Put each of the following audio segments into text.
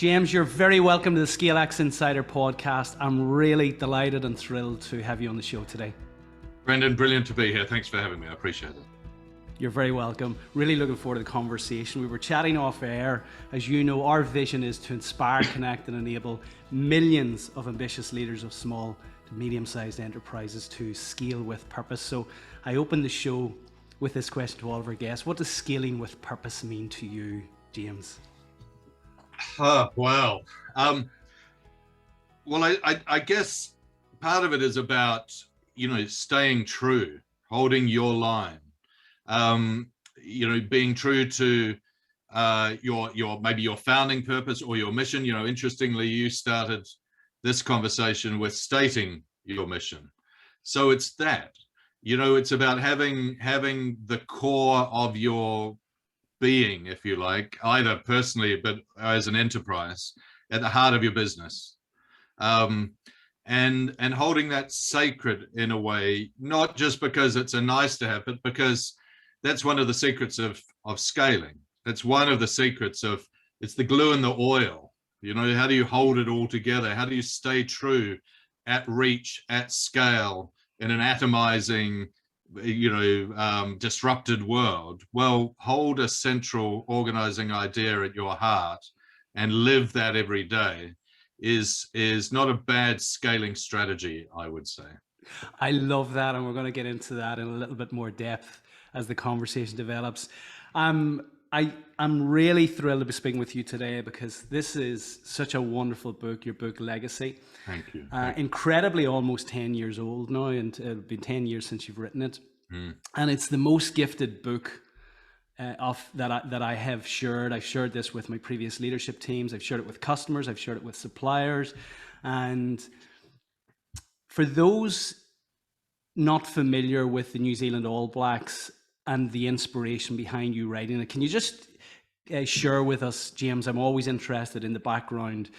James, you're very welcome to the ScaleX Insider podcast. I'm really delighted and thrilled to have you on the show today. Brendan, brilliant to be here. Thanks for having me. I appreciate it. You're very welcome. Really looking forward to the conversation. We were chatting off air. As you know, our vision is to inspire, connect, and enable millions of ambitious leaders of small to medium-sized enterprises to scale with purpose. So I opened the show with this question to all of our guests. What does scaling with purpose mean to you, James? Wow. Well, I guess part of it is about, staying true, holding your line, being true to maybe your founding purpose or your mission. Interestingly, you started this conversation with stating your mission. So it's that, it's about having the core of your being, if you like, either personally but as an enterprise, at the heart of your business, and holding that sacred in a way, not just because it's a nice to have, but because that's one of the secrets of scaling. That's one of the secrets of, it's the glue and the oil. How do you hold it all together? How do you stay true at reach, at scale, in an atomizing, disrupted world? Well, hold a central organizing idea at your heart and live that every day is not a bad scaling strategy, I would say. I love that, and we're going to get into that in a little bit more depth as the conversation develops. I'm really thrilled to be speaking with you today because this is such a wonderful book, your book Legacy. Thank you. Incredibly almost 10 years old now, and it'll be 10 years since you've written it. And it's the most gifted book that I have shared. I've shared this with my previous leadership teams. I've shared it with customers. I've shared it with suppliers. And for those not familiar with the New Zealand All Blacks and the inspiration behind you writing it, can you just share with us, James? I'm always interested in the background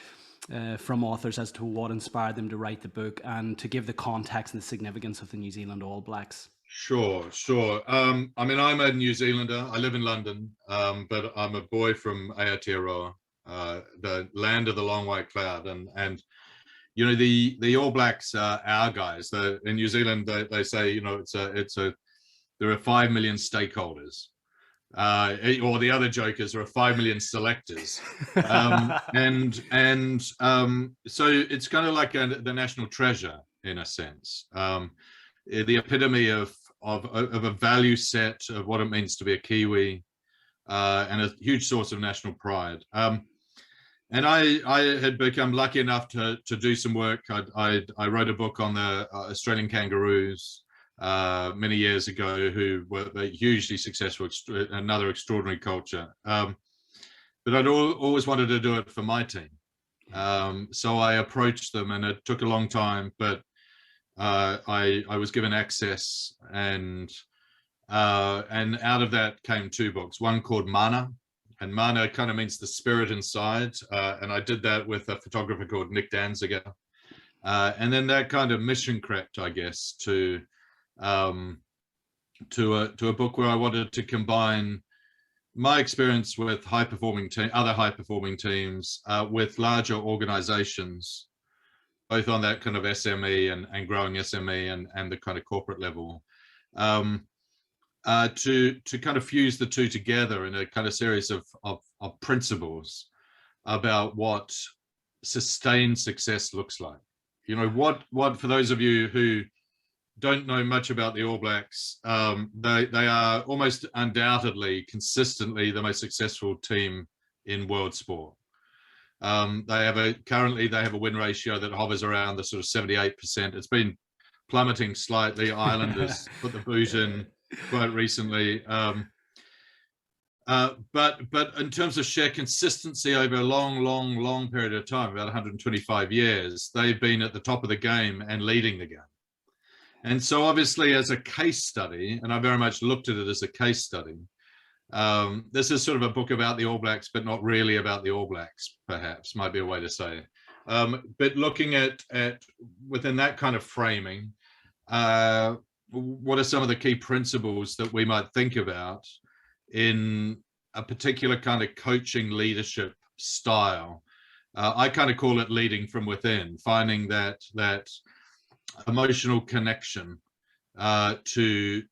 from authors as to what inspired them to write the book and to give the context and the significance of the New Zealand All Blacks. Sure. I'm a New Zealander. I live in London, but I'm a boy from Aotearoa, the land of the long white cloud. And the All Blacks are our guys. In New Zealand, they say, there are 5 million stakeholders. Or the other joke is there are 5 million selectors. So it's kind of like the national treasure in a sense. The epitome of a value set of what it means to be a Kiwi, and a huge source of national pride. And I had become lucky enough to do some work. I wrote a book on the Australian kangaroos many years ago, who were hugely successful, another extraordinary culture. But I'd always wanted to do it for my team. So I approached them, and it took a long time, but I was given access, and out of that came 2 books. One called Manna, and Manna kind of means the spirit inside, and I did that with a photographer called Nick Danziger, and then that kind of mission crept, I guess, to a book where I wanted to combine my experience with other high performing teams with larger organizations, both on that kind of SME and growing SME and the kind of corporate level, to kind of fuse the two together in a kind of series of principles about what sustained success looks like. What for those of you who don't know much about the All Blacks, they are almost undoubtedly, consistently the most successful team in world sport. Currently they have a win ratio that hovers around the sort of 78%. It's been plummeting slightly. Islanders put the boot in quite recently. But in terms of sheer consistency over a long period of time, about 125 years, they've been at the top of the game and leading the game. And so obviously as a case study, and I very much looked at it as a case study, this is sort of a book about the All Blacks, but not really about the All Blacks, perhaps, might be a way to say it. But looking at within that kind of framing, what are some of the key principles that we might think about in a particular kind of coaching leadership style I kind of call it leading from within, finding that emotional connection to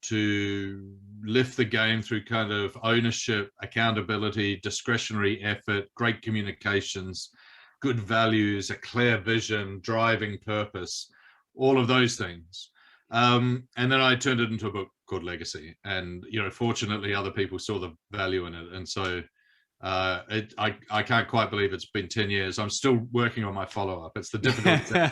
lift the game through kind of ownership, accountability, discretionary effort, great communications, good values, a clear vision, driving purpose, all of those things. And then I turned it into a book called Legacy, and fortunately other people saw the value in it, and so I can't quite believe it's been 10 years. I'm still working on my follow-up. It's the difficult thing.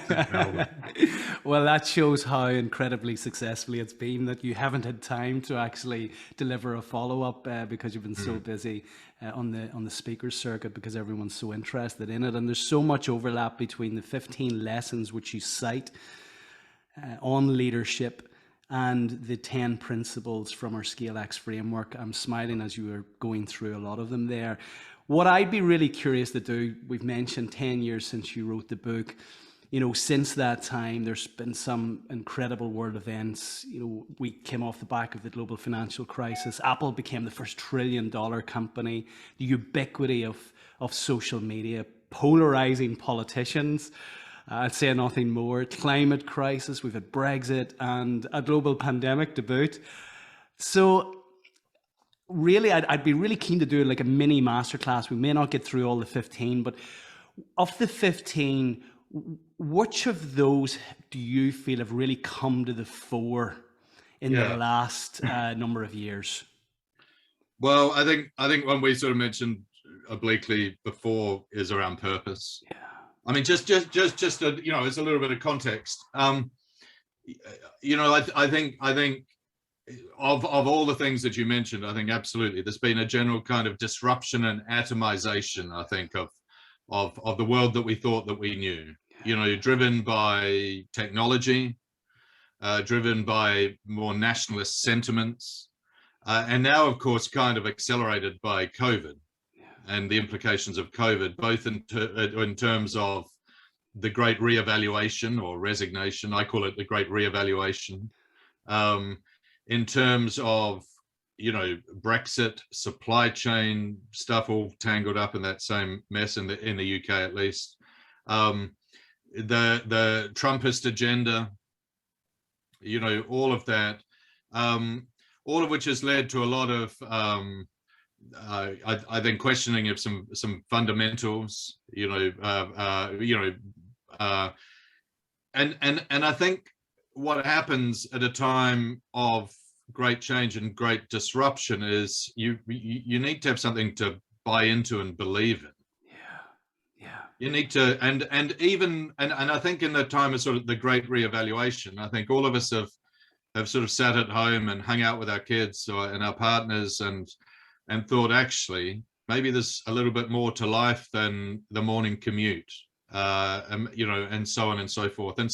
Well, that shows how incredibly successfully it's been, that you haven't had time to actually deliver a follow-up because you've been so busy on the speaker circuit, because everyone's so interested in it. And there's so much overlap between the 15 lessons which you cite on leadership and the 10 principles from our ScaleX framework. I'm smiling as you were going through a lot of them there. What I'd be really curious to do, we've mentioned 10 years since you wrote the book. Since that time, there's been some incredible world events. We came off the back of the global financial crisis. Apple became the first $1 trillion company. The ubiquity of social media, polarizing politicians. I'd say nothing more. Climate crisis, we've had Brexit, and a global pandemic to boot. So really, I'd be really keen to do like a mini masterclass. We may not get through all the 15, but of the 15, which of those do you feel have really come to the fore in the last number of years? Well, I think one we sort of mentioned obliquely before is around purpose. Yeah. I mean, just it's a little bit of context. I think of all the things that you mentioned, I think absolutely there's been a general kind of disruption and atomization, I think, of the world that we thought that we knew. Driven by technology, driven by more nationalist sentiments, and now, of course, kind of accelerated by COVID. And the implications of COVID, both in terms of the great reevaluation or resignation. I call it the great reevaluation. In terms of, Brexit, supply chain stuff, all tangled up in that same mess in the UK at least. The Trumpist agenda, all of that, all of which has led to a lot of I think questioning of some fundamentals, and I think what happens at a time of great change and great disruption is you need to have something to buy into and believe in. Yeah. You need to, and I think in the time of sort of the great reevaluation, I think all of us have sort of sat at home and hung out with our kids and our partners and thought, actually, maybe there's a little bit more to life than the morning commute, and so on and so forth. And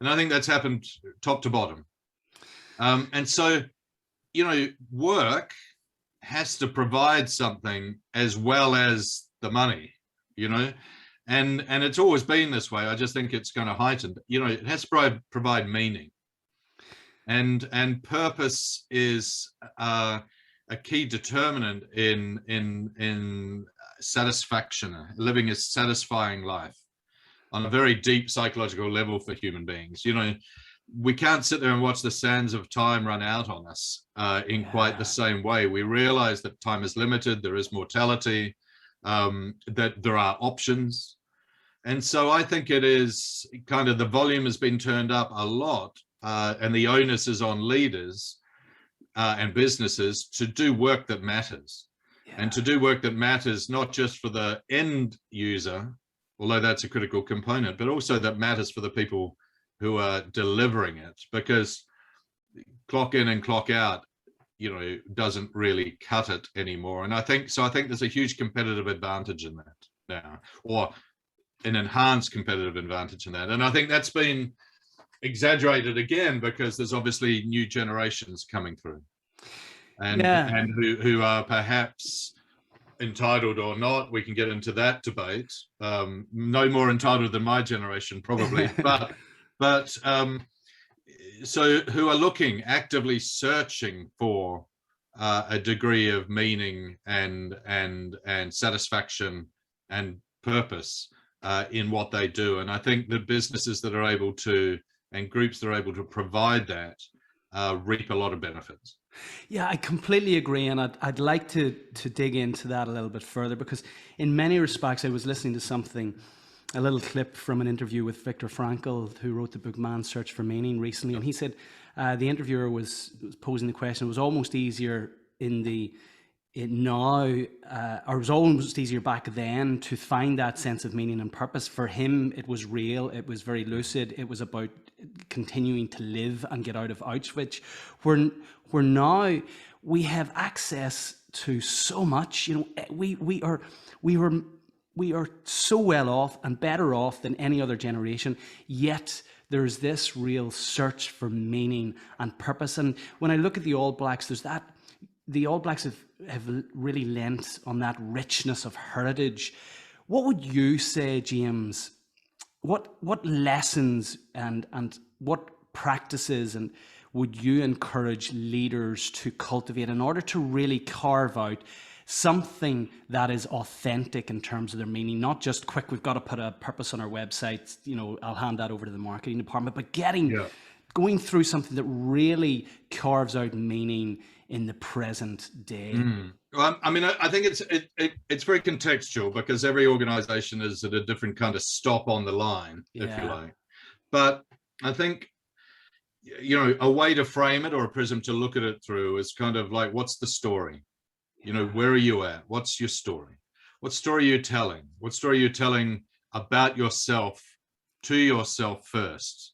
I think that's happened top to bottom. And so, work has to provide something as well as the money, and it's always been this way. I just think it's kind of heightened. It has to provide meaning, and purpose is a key determinant in satisfaction, living a satisfying life on a very deep psychological level for human beings. We can't sit there and watch the sands of time run out on us in quite the same way. We realize that time is limited, there is mortality, that there are options. And so I think it is kind of the volume has been turned up a lot, and the onus is on leaders and businesses to do work that matters, and to do work that matters not just for the end user, although that's a critical component, but also that matters for the people who are delivering it, because clock in and clock out, doesn't really cut it anymore. And I think there's a huge competitive advantage in that now, or an enhanced competitive advantage in that. And I think that's been exaggerated again because there's obviously new generations coming through, and who are perhaps entitled or not. We can get into that debate. No more entitled than my generation, probably, but so who are actively searching for a degree of meaning and satisfaction and purpose in what they do. And I think the businesses that are able to, and groups that are able to provide that, reap a lot of benefits. Yeah, I completely agree, and I'd like to dig into that a little bit further, because in many respects I was listening to a little clip from an interview with Viktor Frankl, who wrote the book Man's Search for Meaning recently, and he said the interviewer was posing the question, it was almost easier or it was almost easier back then to find that sense of meaning and purpose. For him, it was real, it was very lucid, it was about continuing to live and get out of Auschwitz. Where now we have access to so much. You know, we are so well off and better off than any other generation, yet there's this real search for meaning and purpose. And when I look at the All Blacks, the All Blacks have really lent on that richness of heritage. What would you say, James? What lessons and what practices and would you encourage leaders to cultivate in order to really carve out something that is authentic in terms of their meaning, not just quick, we've got to put a purpose on our website, you know, I'll hand that over to the marketing department, but going through something that really carves out meaning in the present day? Well, I mean, I think it's very contextual, because every organization is at a different kind of stop on the line, if you like. But I think, you know, a way to frame it, or a prism to look at it through, is kind of like, what's the story? You know, where are you at? What's your story? What story are you telling? What story are you telling about yourself, to yourself first,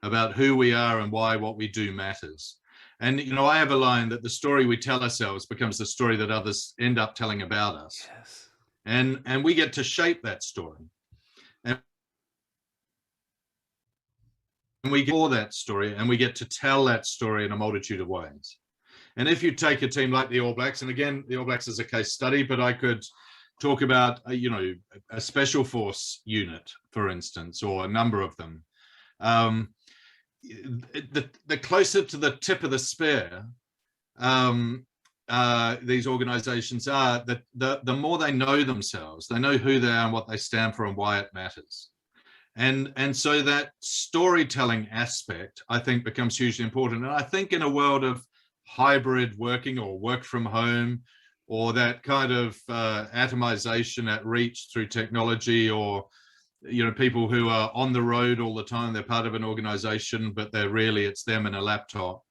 about who we are and why what we do matters? And, you know, I have a line that the story we tell ourselves becomes the story that others end up telling about us. Yes. And we get to shape that story. And we get for that story, and we get to tell that story in a multitude of ways. And if you take a team like the All Blacks, and again, the All Blacks is a case study, but I could talk about, you know, a special force unit, for instance, or a number of them. The closer to the tip of the spear these organizations are, the more they know themselves, they know who they are and what they stand for and why it matters. And so that storytelling aspect, I think, becomes hugely important. And I think in a world of hybrid working or work from home, or that kind of atomization at reach through technology, or, you know, people who are on the road all the time, they're part of an organization, but it's them and a laptop.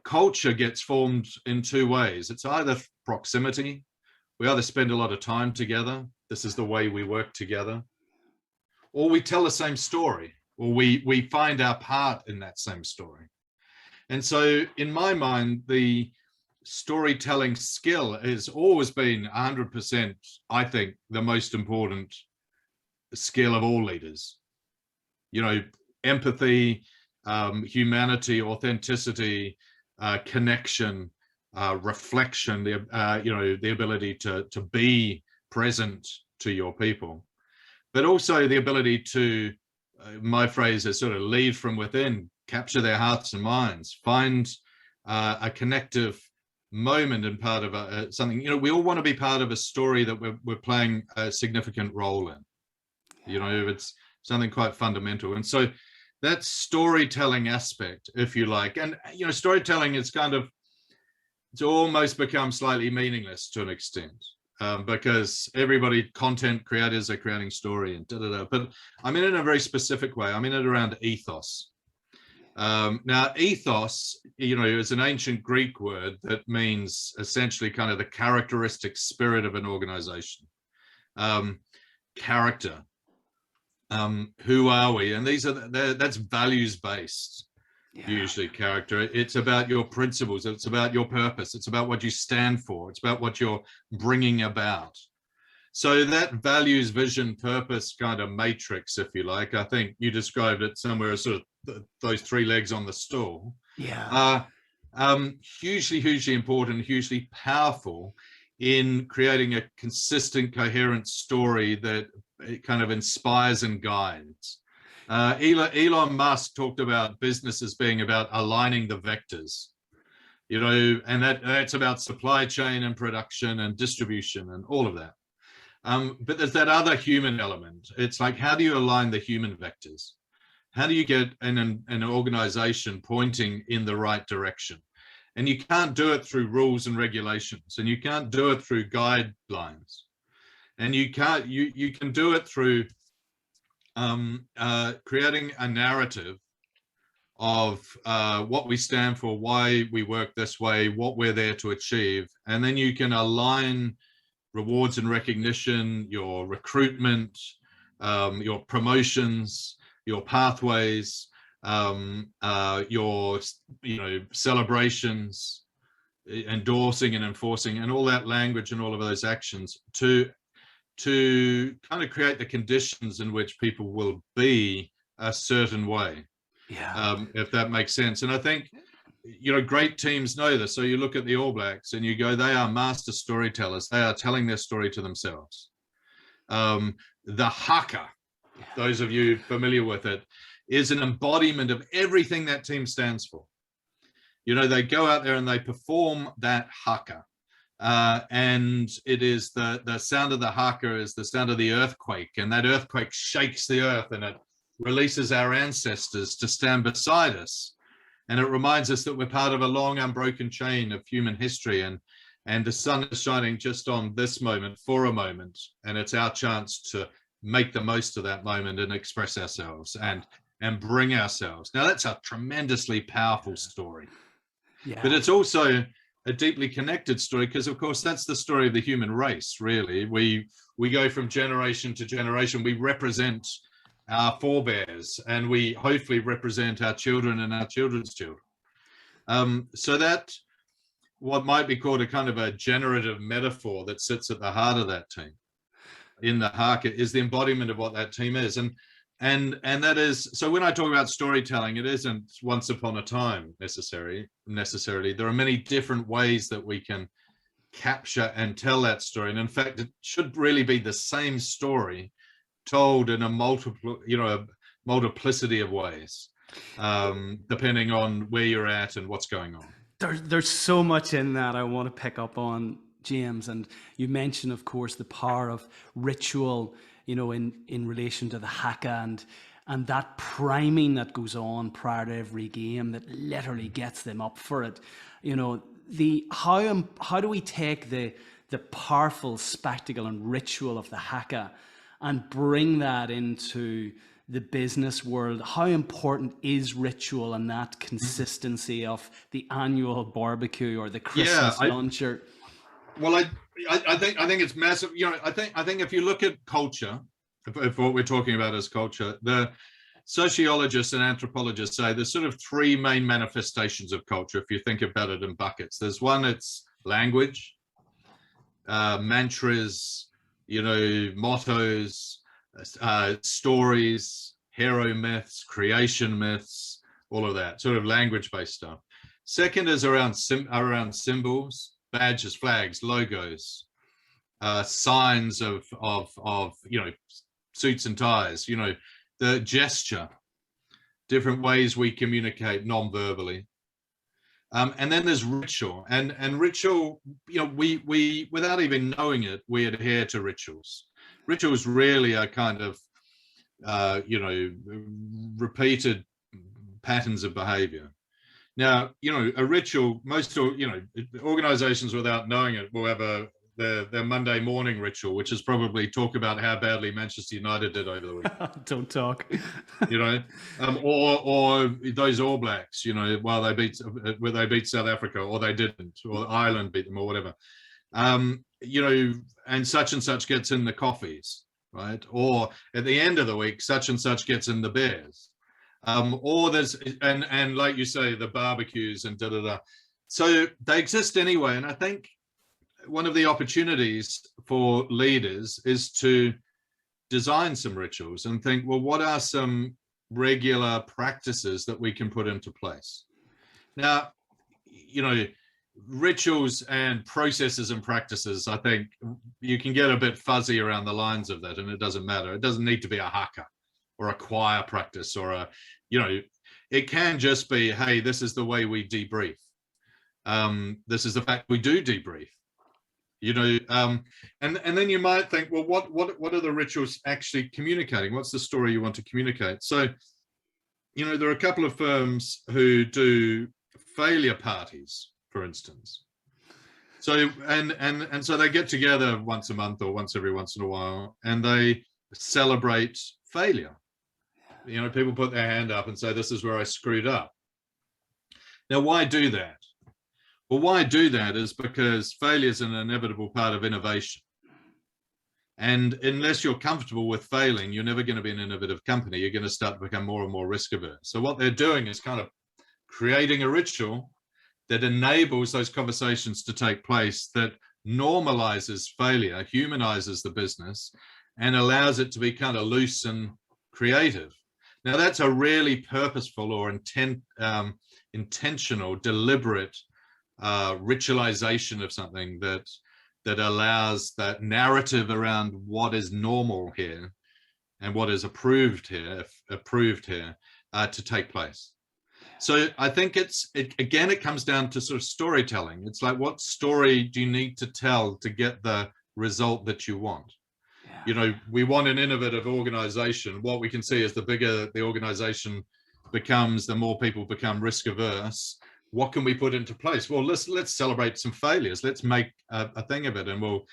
Culture gets formed in two ways. It's either proximity, we either spend a lot of time together, this is the way we work together, or we tell the same story, or we find our part in that same story. And so in my mind, the storytelling skill has always been 100%, I think, the most important skill of all leaders. You know, empathy, humanity, authenticity, connection, reflection, the ability to be present to your people, but also the ability to, my phrase is sort of lead from within, capture their hearts and minds, find a connective moment and part of something. You know, we all want to be part of a story that we're playing a significant role in. You know, it's something quite fundamental. And so that storytelling aspect, if you like, and, you know, storytelling is it's almost become slightly meaningless to an extent, because content creators are creating story and but I mean, in a very specific way, I mean it around ethos. Now, ethos, you know, is an ancient Greek word that means essentially kind of the characteristic spirit of an organization. Character. Who are we? And that's values based. Usually character. It's about your principles. It's about your purpose. It's about what you stand for. It's about what you're bringing about. So that values, vision, purpose kind of matrix, if you like, I think you described it somewhere as sort of those three legs on the stool. Hugely important, hugely powerful in creating a consistent, coherent story that it kind of inspires and guides. Elon Musk talked about business as being about aligning the vectors, you know, and that's about supply chain and production and distribution and all of that. But there's that other human element. It's like, how do you align the human vectors? How do you get an organization pointing in the right direction? And you can't do it through rules and regulations, and you can't do it through guidelines, and you can do it through creating a narrative of what we stand for, why we work this way, what we're there to achieve, and then you can align rewards and recognition, your recruitment, your promotions, your pathways, your celebrations, endorsing and enforcing, and all that language and all of those actions to kind of create the conditions in which people will be a certain way. If that makes sense. And I think, great teams know this. So you look at the All Blacks and you go, they are master storytellers. They are telling their story to themselves. The haka, those of you familiar with it, is an embodiment of everything that team stands for. They go out there and they perform that haka. And it is the sound of the haka is the sound of the earthquake, and that earthquake shakes the earth and it releases our ancestors to stand beside us. And it reminds us that we're part of a long unbroken chain of human history, and the sun is shining just on this moment for a moment, and it's our chance to make the most of that moment and express ourselves and bring ourselves. Now that's a tremendously powerful story, but it's also a deeply connected story, because of course that's the story of the human race. Really, we go from generation to generation. We represent our forebears, and we hopefully represent our children and our children's children. So that what might be called a kind of a generative metaphor that sits at the heart of that team in the haka is the embodiment of what that team is. And that is, so when I talk about storytelling, it isn't once upon a time necessarily. There are many different ways that we can capture and tell that story. And in fact, it should really be the same story told in a multiplicity of ways, depending on where you're at and what's going on. There's so much in that I want to pick up on, James. And you mentioned, of course, the power of ritual, in relation to the haka and that priming that goes on prior to every game that literally gets them up for it. How do we take the powerful spectacle and ritual of the haka and bring that into the business world? How important is ritual and that consistency of the annual barbecue or the Christmas lunch? Well, I think it's massive. I think if you look at culture, if what we're talking about is culture, the sociologists and anthropologists say there's sort of three main manifestations of culture. If you think about it in buckets, there's one, it's language, mantras, mottos, stories, hero myths, creation myths, all of that sort of language-based stuff. Second is around symbols, badges, flags, logos, signs of suits and ties, the gesture, different ways we communicate non-verbally. And then there's ritual, and ritual, we without even knowing it, we adhere to rituals. Rituals really are kind of, repeated patterns of behavior. Now, a ritual, most, organizations without knowing it will have their Monday morning ritual, which is probably talk about how badly Manchester United did over the week. Don't talk. Or those All Blacks, while they beat South Africa, or they didn't, or Ireland beat them, or whatever. And such gets in the coffees, right? Or at the end of the week, such and such gets in the beers. Or there's, and like you say, the barbecues and da-da-da. So they exist anyway. And I think one of the opportunities for leaders is to design some rituals and think, well, what are some regular practices that we can put into place? Now, rituals and processes and practices, I think you can get a bit fuzzy around the lines of that, and it doesn't matter. It doesn't need to be a haka or a choir practice or it can just be, hey, this is the way we debrief. This is the fact we do debrief. you know. And then you might think, well, what are the rituals actually communicating? What's the story you want to communicate? So, you know, there are a couple of firms who do failure parties, for instance. So and so they get together once a month or every once in a while, and they celebrate failure. You know, people put their hand up and say, this is where I screwed up. Now, why do that? Well, why do that is because failure is an inevitable part of innovation. And unless you're comfortable with failing, you're never going to be an innovative company. You're going to start to become more and more risk averse. So what they're doing is kind of creating a ritual that enables those conversations to take place, that normalizes failure, humanizes the business, and allows it to be kind of loose and creative. Now, that's a really purposeful or intentional, deliberate ritualization of something that allows that narrative around what is normal here and what is approved here to take place. So I think it comes down to sort of storytelling. It's like, what story do you need to tell to get the result that you want? Yeah. You know, we want an innovative organization. What we can see is the bigger the organization becomes, the more people become risk averse. What can we put into place? Well, let's celebrate some failures. Let's make a thing of it, and we'll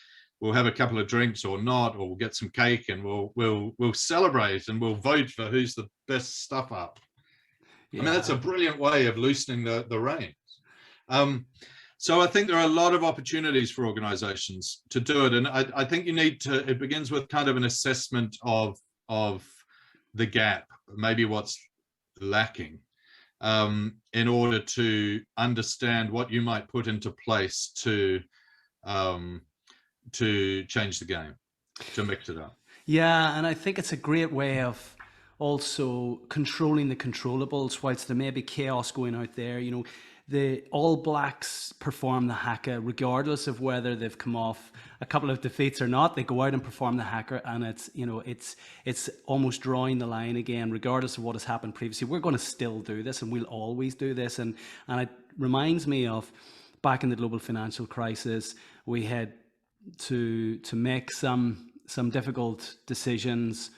have a couple of drinks or not, or we'll get some cake, and we'll celebrate, and we'll vote for who's the best stuff up. Yeah. I mean, that's a brilliant way of loosening the reins. So I think there are a lot of opportunities for organizations to do it. And I think it begins with kind of an assessment of the gap, maybe what's lacking, in order to understand what you might put into place to change the game, to mix it up. Yeah, and I think it's a great way of also controlling the controllables whilst there may be chaos going out there. You know, the All Blacks perform the haka regardless of whether they've come off a couple of defeats or not. They go out and perform the haka, and it's, you know, it's almost drawing the line again, regardless of what has happened previously. We're going to still do this, and we'll always do this. And it reminds me of back in the global financial crisis, we had to make some difficult decisions,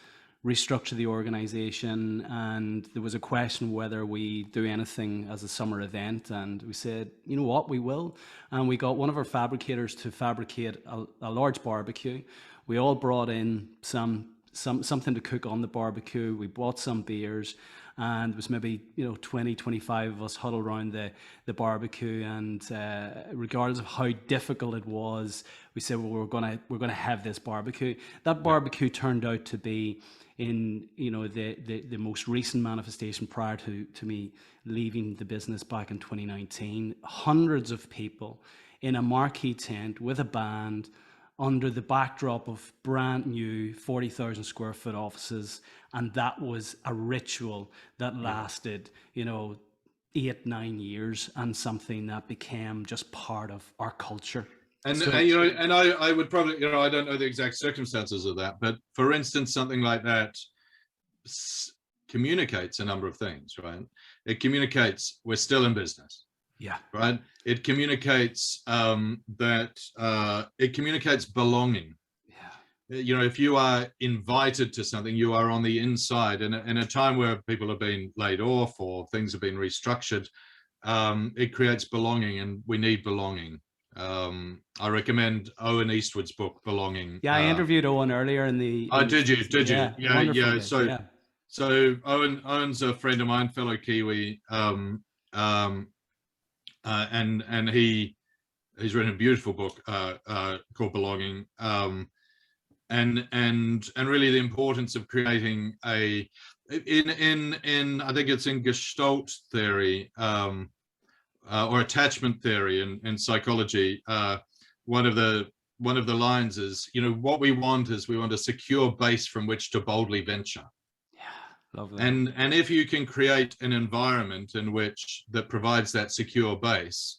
restructure the organization, and there was a question whether we do anything as a summer event, and we said, you know what, we will. And we got one of our fabricators to fabricate a large barbecue. We all brought in something to cook on the barbecue. We bought some beers, and it was maybe 20, 25 of us huddled around the barbecue, and regardless of how difficult it was, we said, well, we're gonna have this barbecue. That barbecue turned out to be, in the most recent manifestation prior to me leaving the business back in 2019, hundreds of people in a marquee tent with a band under the backdrop of brand new 40,000 square foot offices. And that was a ritual that lasted 8-9 years, and something that became just part of our culture. And I would probably, I don't know the exact circumstances of that, but for instance, something like that communicates a number of things, right? It communicates we're still in business. Yeah. Right. It communicates it communicates belonging. Yeah. If you are invited to something, you are on the inside. And in a time where people have been laid off or things have been restructured, it creates belonging, and we need belonging. I recommend Owen Eastwood's book, Belonging. Yeah, I interviewed Owen earlier in the. Oh, did you? Yeah. So Owen's a friend of mine, fellow Kiwi, and he's written a beautiful book called Belonging, and really the importance of creating in I think it's in Gestalt theory. Or attachment theory in psychology, one of the lines is, what we want is a secure base from which to boldly venture. Yeah, lovely. And if you can create an environment in which that provides that secure base,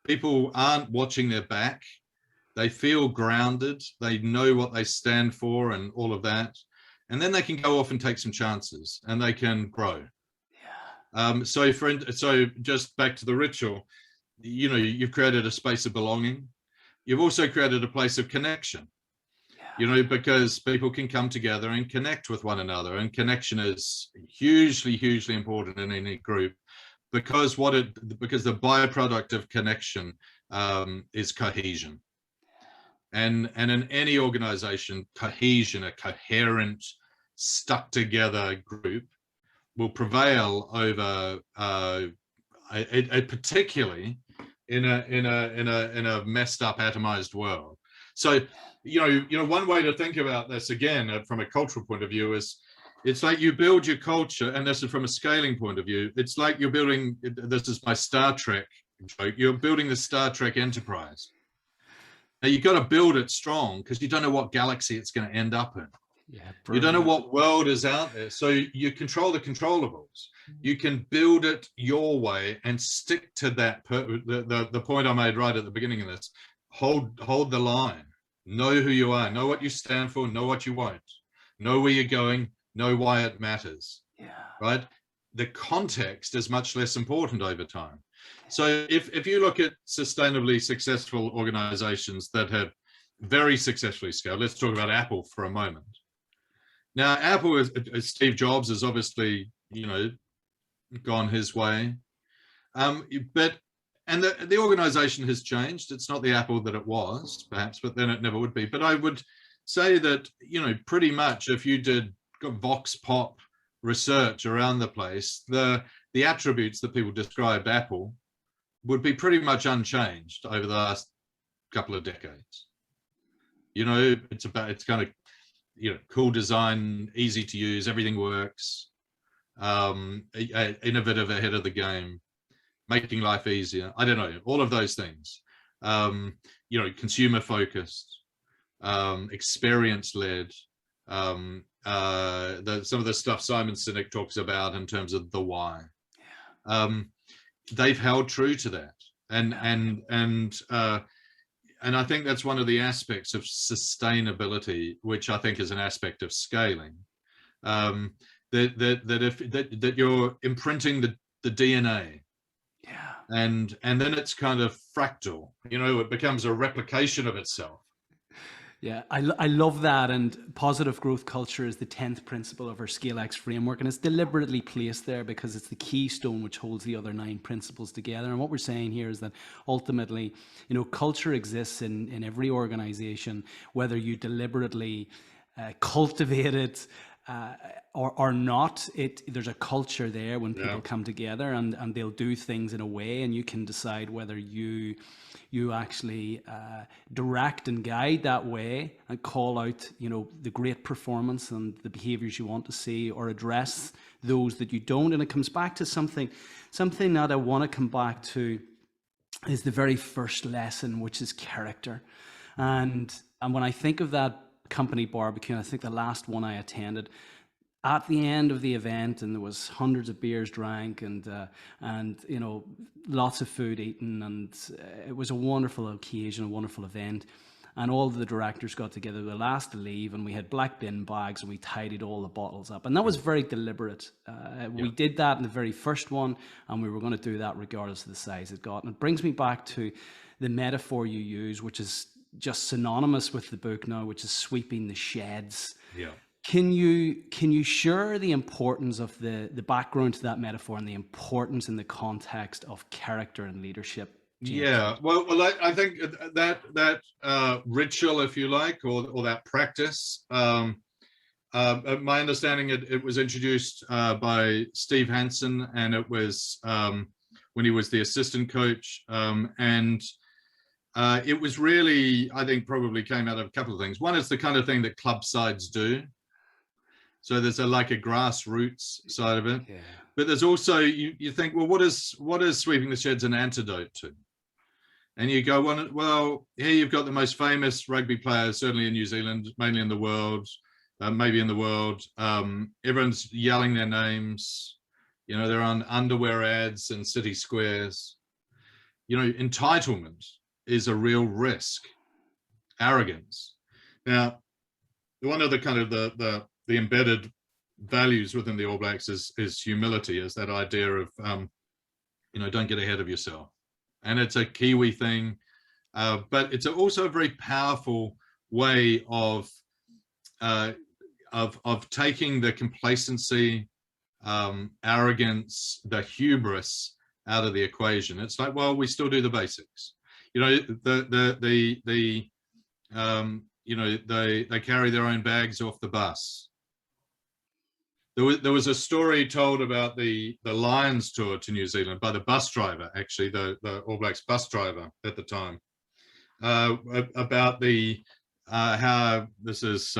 people aren't watching their back. They feel grounded. They know what they stand for and all of that. And then they can go off and take some chances, and they can grow. So just back to the ritual, you've created a space of belonging. you've also created a place of connection. You know, because people can come together and connect with one another, and connection is hugely, hugely important in any group, because because the byproduct of connection is cohesion. And in any organization, cohesion, a coherent, stuck together group, will prevail over particularly in a messed up, atomized world. So, you know, one way to think about this, again, from a cultural point of view, is it's like you build your culture, and this is from a scaling point of view. It's like you're building, this is my Star Trek joke, you're building the Star Trek Enterprise. Now you've got to build it strong, because you don't know what galaxy it's going to end up in. Yeah, you don't know what world is out there. So you control the controllables. You can build it your way and stick to that. The point I made right at the beginning of this, hold the line. Know who you are, know what you stand for, know what you won't, know where you're going, know why it matters. Yeah. Right? The context is much less important over time. So if you look at sustainably successful organizations that have very successfully scaled, let's talk about Apple for a moment. Now, Apple is, Steve Jobs has obviously, you know, gone his way, but the organization has changed. It's not the Apple that it was, perhaps, but then it never would be. But I would say that, you know, pretty much if you did Vox Pop research around the place, the attributes that people described Apple would be pretty much unchanged over the last couple of decades. You know, it's kind of, you know, cool design, easy to use, everything works, innovative, ahead of the game, making life easier. I don't know, all of those things. You know, consumer focused, experience led. Some of the stuff Simon Sinek talks about in terms of the why. They've held true to that, and I think that's one of the aspects of sustainability, which I think is an aspect of scaling. That you're imprinting the DNA. Yeah. And then it's kind of fractal, you know, it becomes a replication of itself. Yeah, I love that. And positive growth culture is the 10th principle of our ScaleX framework. And it's deliberately placed there because it's the keystone which holds the other 9 principles together. And what we're saying here is that ultimately, you know, culture exists in every organization, whether you deliberately cultivate it or not. There's a culture there when people come together, and they'll do things in a way, and you can decide whether you actually direct and guide that way and call out, you know, the great performance and the behaviors you want to see, or address those that you don't. And it comes back to something that I want to come back to is the very first lesson, which is character. And when I think of that company barbecue, and I think the last one I attended, at the end of the event, and there was hundreds of beers drank, and you know, lots of food eaten, and it was a wonderful occasion, a wonderful event. And all of the directors got together, the last to leave, and we had black bin bags, and we tidied all the bottles up. And that was very deliberate. We did that in the very first one, and we were going to do that regardless of the size it got. And it brings me back to the metaphor you use, which is just synonymous with the book now, which is sweeping the sheds. Yeah. Can you share the importance of the background to that metaphor and the importance in the context of character and leadership, James? Yeah, well, I think that ritual, if you like, or that practice, my understanding, it was introduced by Steve Hansen, and it was when he was the assistant coach, and it was really, I think, probably came out of a couple of things. One is the kind of thing that club sides do. So there's like a grassroots side of it, but there's also, you think, well, what is sweeping the sheds an antidote to? And you go, well, here you've got the most famous rugby players, certainly in New Zealand, mainly in the world, maybe in the world. Everyone's yelling their names. You know, they're on underwear ads in city squares. You know, entitlement is a real risk. Arrogance. Now, one of the kind of the embedded values within the All Blacks is humility, is that idea of, you know, don't get ahead of yourself. And it's a Kiwi thing. but it's also a very powerful way of taking the complacency, arrogance, the hubris out of the equation. It's like, well, we still do the basics. You know, you know, they carry their own bags off the bus. There was a story told about the Lions tour to New Zealand by the bus driver, actually, the All Blacks bus driver at the time, about how this is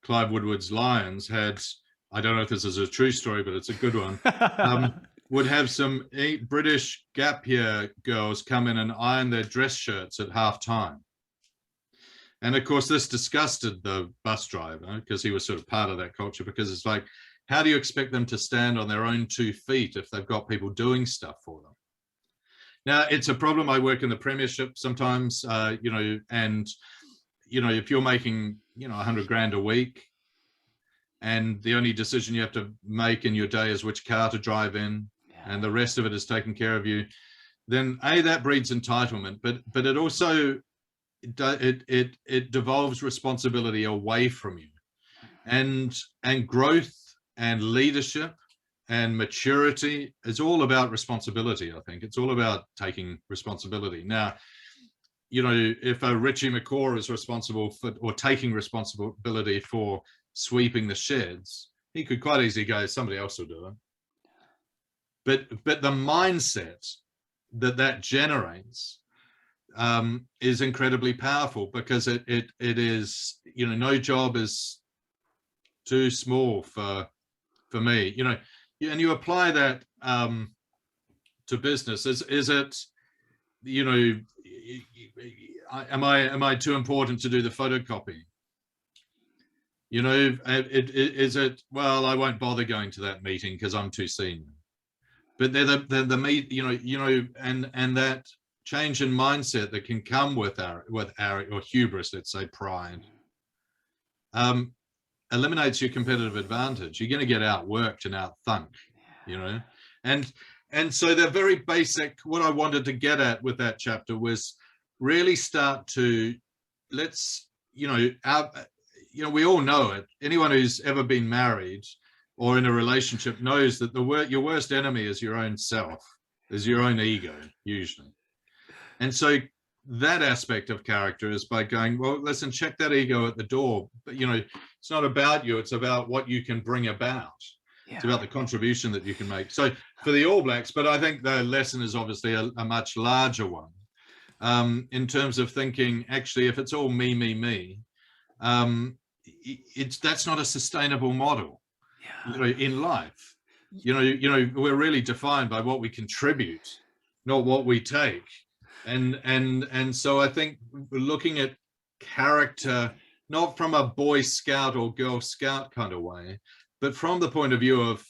Clive Woodward's Lions had, I don't know if this is a true story, but it's a good one, would have some British gap year girls come in and iron their dress shirts at half time. And of course, this disgusted the bus driver because he was sort of part of that culture, because it's like, how do you expect them to stand on their own 2 feet if they've got people doing stuff for them? Now, it's a problem. I work in the Premiership sometimes, you know, and, you know, if you're making, you know, 100 grand a week, and the only decision you have to make in your day is which car to drive in, and the rest of it is taken care of you, then that breeds entitlement, but it also, it devolves responsibility away from you, and growth and leadership and maturity is all about responsibility. I think it's all about taking responsibility. Now, you know, if a Richie McCaw is responsible for, or taking responsibility for sweeping the sheds, he could quite easily go, somebody else will do it. But the mindset that generates is incredibly powerful, because it is, you know, no job is too small for me, you know, and you apply that to business. Is it, you know, am I too important to do the photocopy? You know, is it, well, I won't bother going to that meeting because I'm too senior. But they're the meet, you know, and that change in mindset that can come with our or hubris, let's say pride, eliminates your competitive advantage. You're going to get outworked and outthunk, you know, and so they're very basic. What I wanted to get at with that chapter was really start to, let's, you know, we all know it. Anyone who's ever been married or in a relationship knows that your worst enemy is your own self, is your own ego, usually. And so that aspect of character is by going, well, listen, check that ego at the door. But, you know, it's not about you. It's about what you can bring about. Yeah. It's about the contribution that you can make. So for the All Blacks, but I think the lesson is obviously a much larger one, in terms of thinking, actually, if it's all me, that's not a sustainable model. Yeah. You know, in life, you know, we're really defined by what we contribute, not what we take. And so I think looking at character, not from a Boy Scout or Girl Scout kind of way, but from the point of view of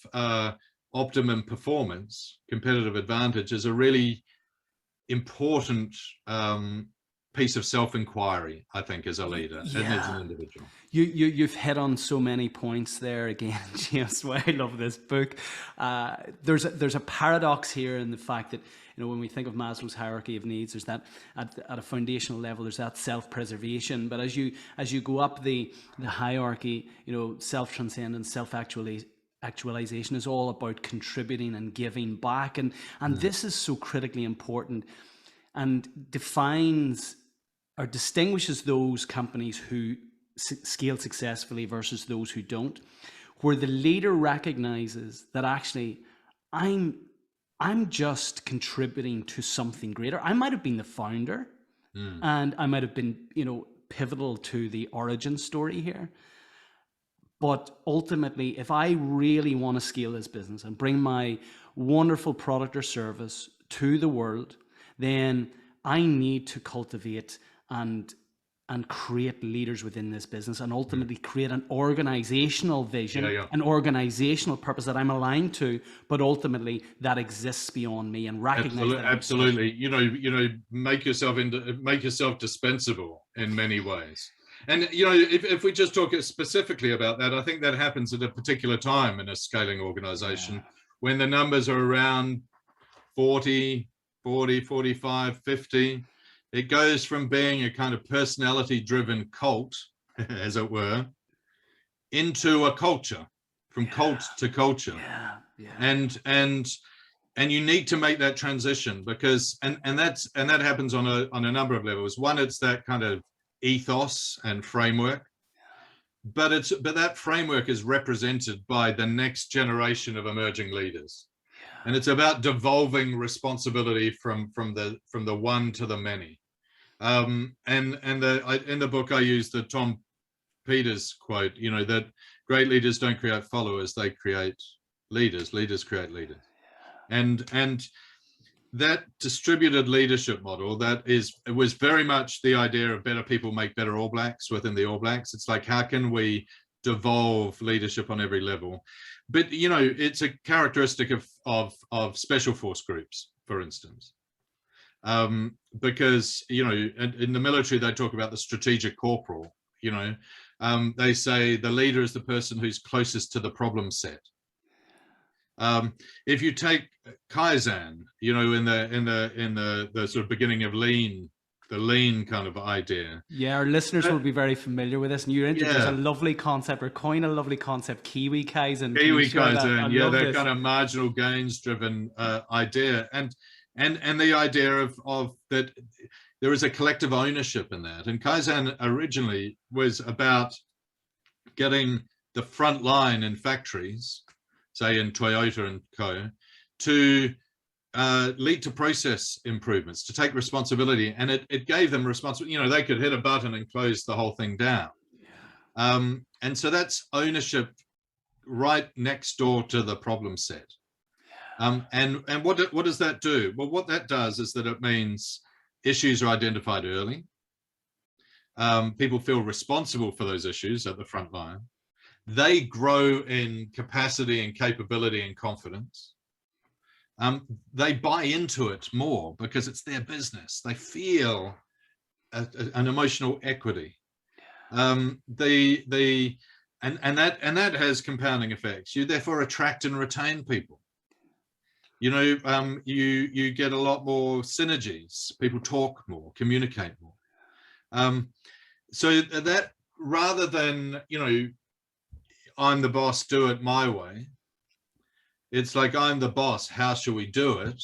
optimum performance, competitive advantage, is a really important piece of self-inquiry, I think, as a leader and as an individual. You've hit on so many points there again, James. Why I love this book. There's a paradox here in the fact that, you know, when we think of Maslow's hierarchy of needs, there's that at a foundational level, there's that self-preservation. But as you go up the hierarchy, you know, self-transcendence, self-actualization is all about contributing and giving back, and this is so critically important, and defines or distinguishes those companies who scale successfully versus those who don't, where the leader recognizes that actually I'm just contributing to something greater. I might have been the founder, and I might have been, you know, pivotal to the origin story here. But ultimately, if I really want to scale this business and bring my wonderful product or service to the world, then I need to cultivate and create leaders within this business, and ultimately create an organizational vision, an organizational purpose that I'm aligned to, but ultimately that exists beyond me, and recognize that. Absolutely. You know, make yourself dispensable in many ways. And, you know, if we just talk specifically about that, I think that happens at a particular time in a scaling organization, when the numbers are around 40, 45, 50. It goes from being a kind of personality-driven cult, as it were, into a culture, from cult to culture. And you need to make that transition, because and that happens on a number of levels. One, it's that kind of ethos and framework, but that framework is represented by the next generation of emerging leaders, and it's about devolving responsibility from the one to the many. And in the book I use the Tom Peters quote, that great leaders don't create followers, they create leaders. Leaders create leaders. And that distributed leadership model, it was very much the idea of better people make better All Blacks within the All Blacks. It's like, how can we devolve leadership on every level? But it's a characteristic of special force groups, for instance, because in the military they talk about the strategic corporal. They say the leader is the person who's closest to the problem set. If you take Kaizen, in the sort of beginning of lean, the lean kind of idea. Yeah, our listeners will be very familiar with this. And you introduced a lovely concept, or coin a lovely concept, Kiwi Kaizen. Kiwi Kaizen, that kind of marginal gains driven idea, and the idea of that there is a collective ownership in that. And Kaizen originally was about getting the front line in factories, say in Toyota and Co., to lead to process improvements, to take responsibility. And it gave them responsibility. They could hit a button and close the whole thing down. And so that's ownership right next door to the problem set. And what does that do? Well, what that does is that it means issues are identified early. People feel responsible for those issues at the front line. They grow in capacity and capability and confidence. They buy into it more because it's their business. They feel an emotional equity. And that has compounding effects. You therefore attract and retain people. You get a lot more synergies. People talk more, communicate more. So that, rather than I'm the boss, do it my way, it's like, I'm the boss, how shall we do it?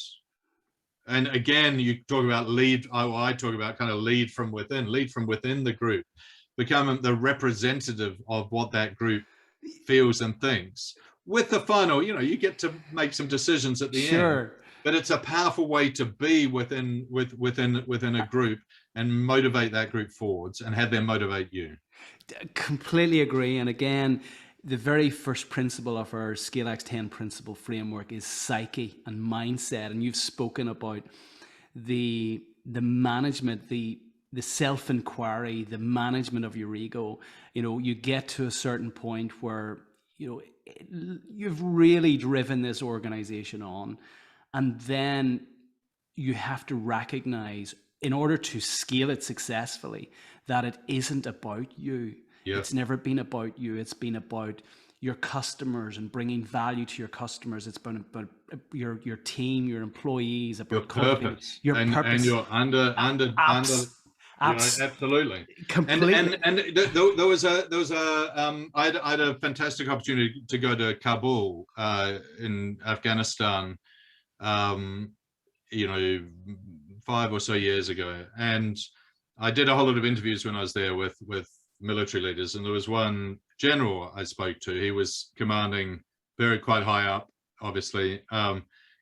And again, you talk about lead. I talk about kind of lead from within the group, become the representative of what that group feels and thinks. With the final, you get to make some decisions at the end. But it's a powerful way to be within a group and motivate that group forwards and have them motivate you. Completely agree. And again, the very first principle of our ScaleX 10 principle framework is psyche and mindset. And you've spoken about the management, the self-inquiry, the management of your ego. You get to a certain point where, you've really driven this organization on, and then you have to recognize, in order to scale it successfully, that it isn't about you. Yeah. It's never been about you. It's been about your customers and bringing value to your customers. It's been about your team, your employees, about your purpose, and your absolutely. Completely. And there was I had a fantastic opportunity to go to Kabul in Afghanistan, 5 or so years ago, and I did a whole lot of interviews when I was there with military leaders, and there was one general I spoke to. He was commanding quite high up, obviously,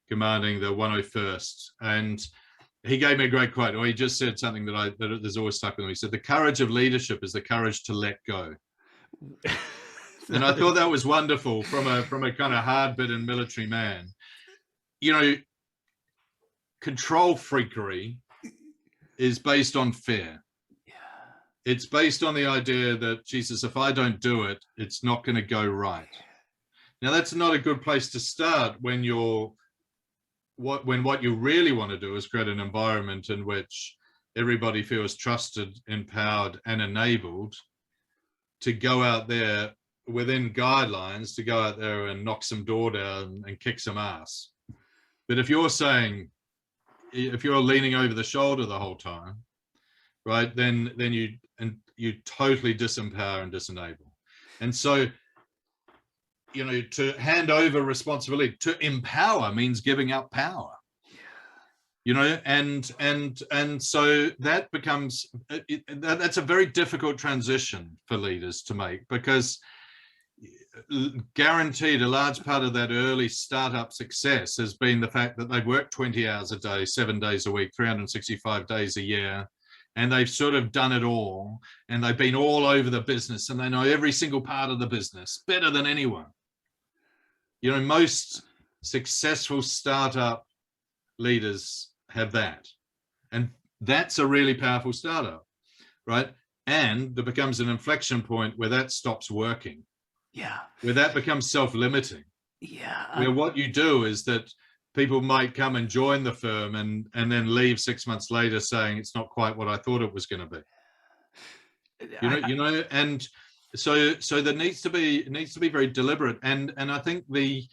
commanding the 101st, and he gave me a great quote, or he just said something that has always stuck with me. He said, "The courage of leadership is the courage to let go." And I thought that was wonderful from a kind of hard-bitten military man. Control freakery is based on fear. It's based on the idea that, Jesus, if I don't do it, it's not going to go right. Now, that's not a good place to start when what you really want to do is create an environment in which everybody feels trusted, empowered, and enabled to go out there within guidelines, to go out there and knock some door down and kick some ass. But if you're leaning over the shoulder the whole time, right, then you totally disempower and disenable. And so, you know, to hand over responsibility, to empower means giving up power. You know, and so that becomes that's a very difficult transition for leaders to make, because guaranteed a large part of that early startup success has been the fact that they've worked 20 hours a day, 7 days a week, 365 days a year, and they've sort of done it all, and they've been all over the business, and they know every single part of the business better than anyone. You know, most successful startup leaders have that, and that's a really powerful startup, right? And there becomes an inflection point where that stops working, where that becomes self-limiting, where what you do is that people might come and join the firm and then leave 6 months later saying it's not quite what I thought it was going to be. You know, and so there needs to be very deliberate, and I think the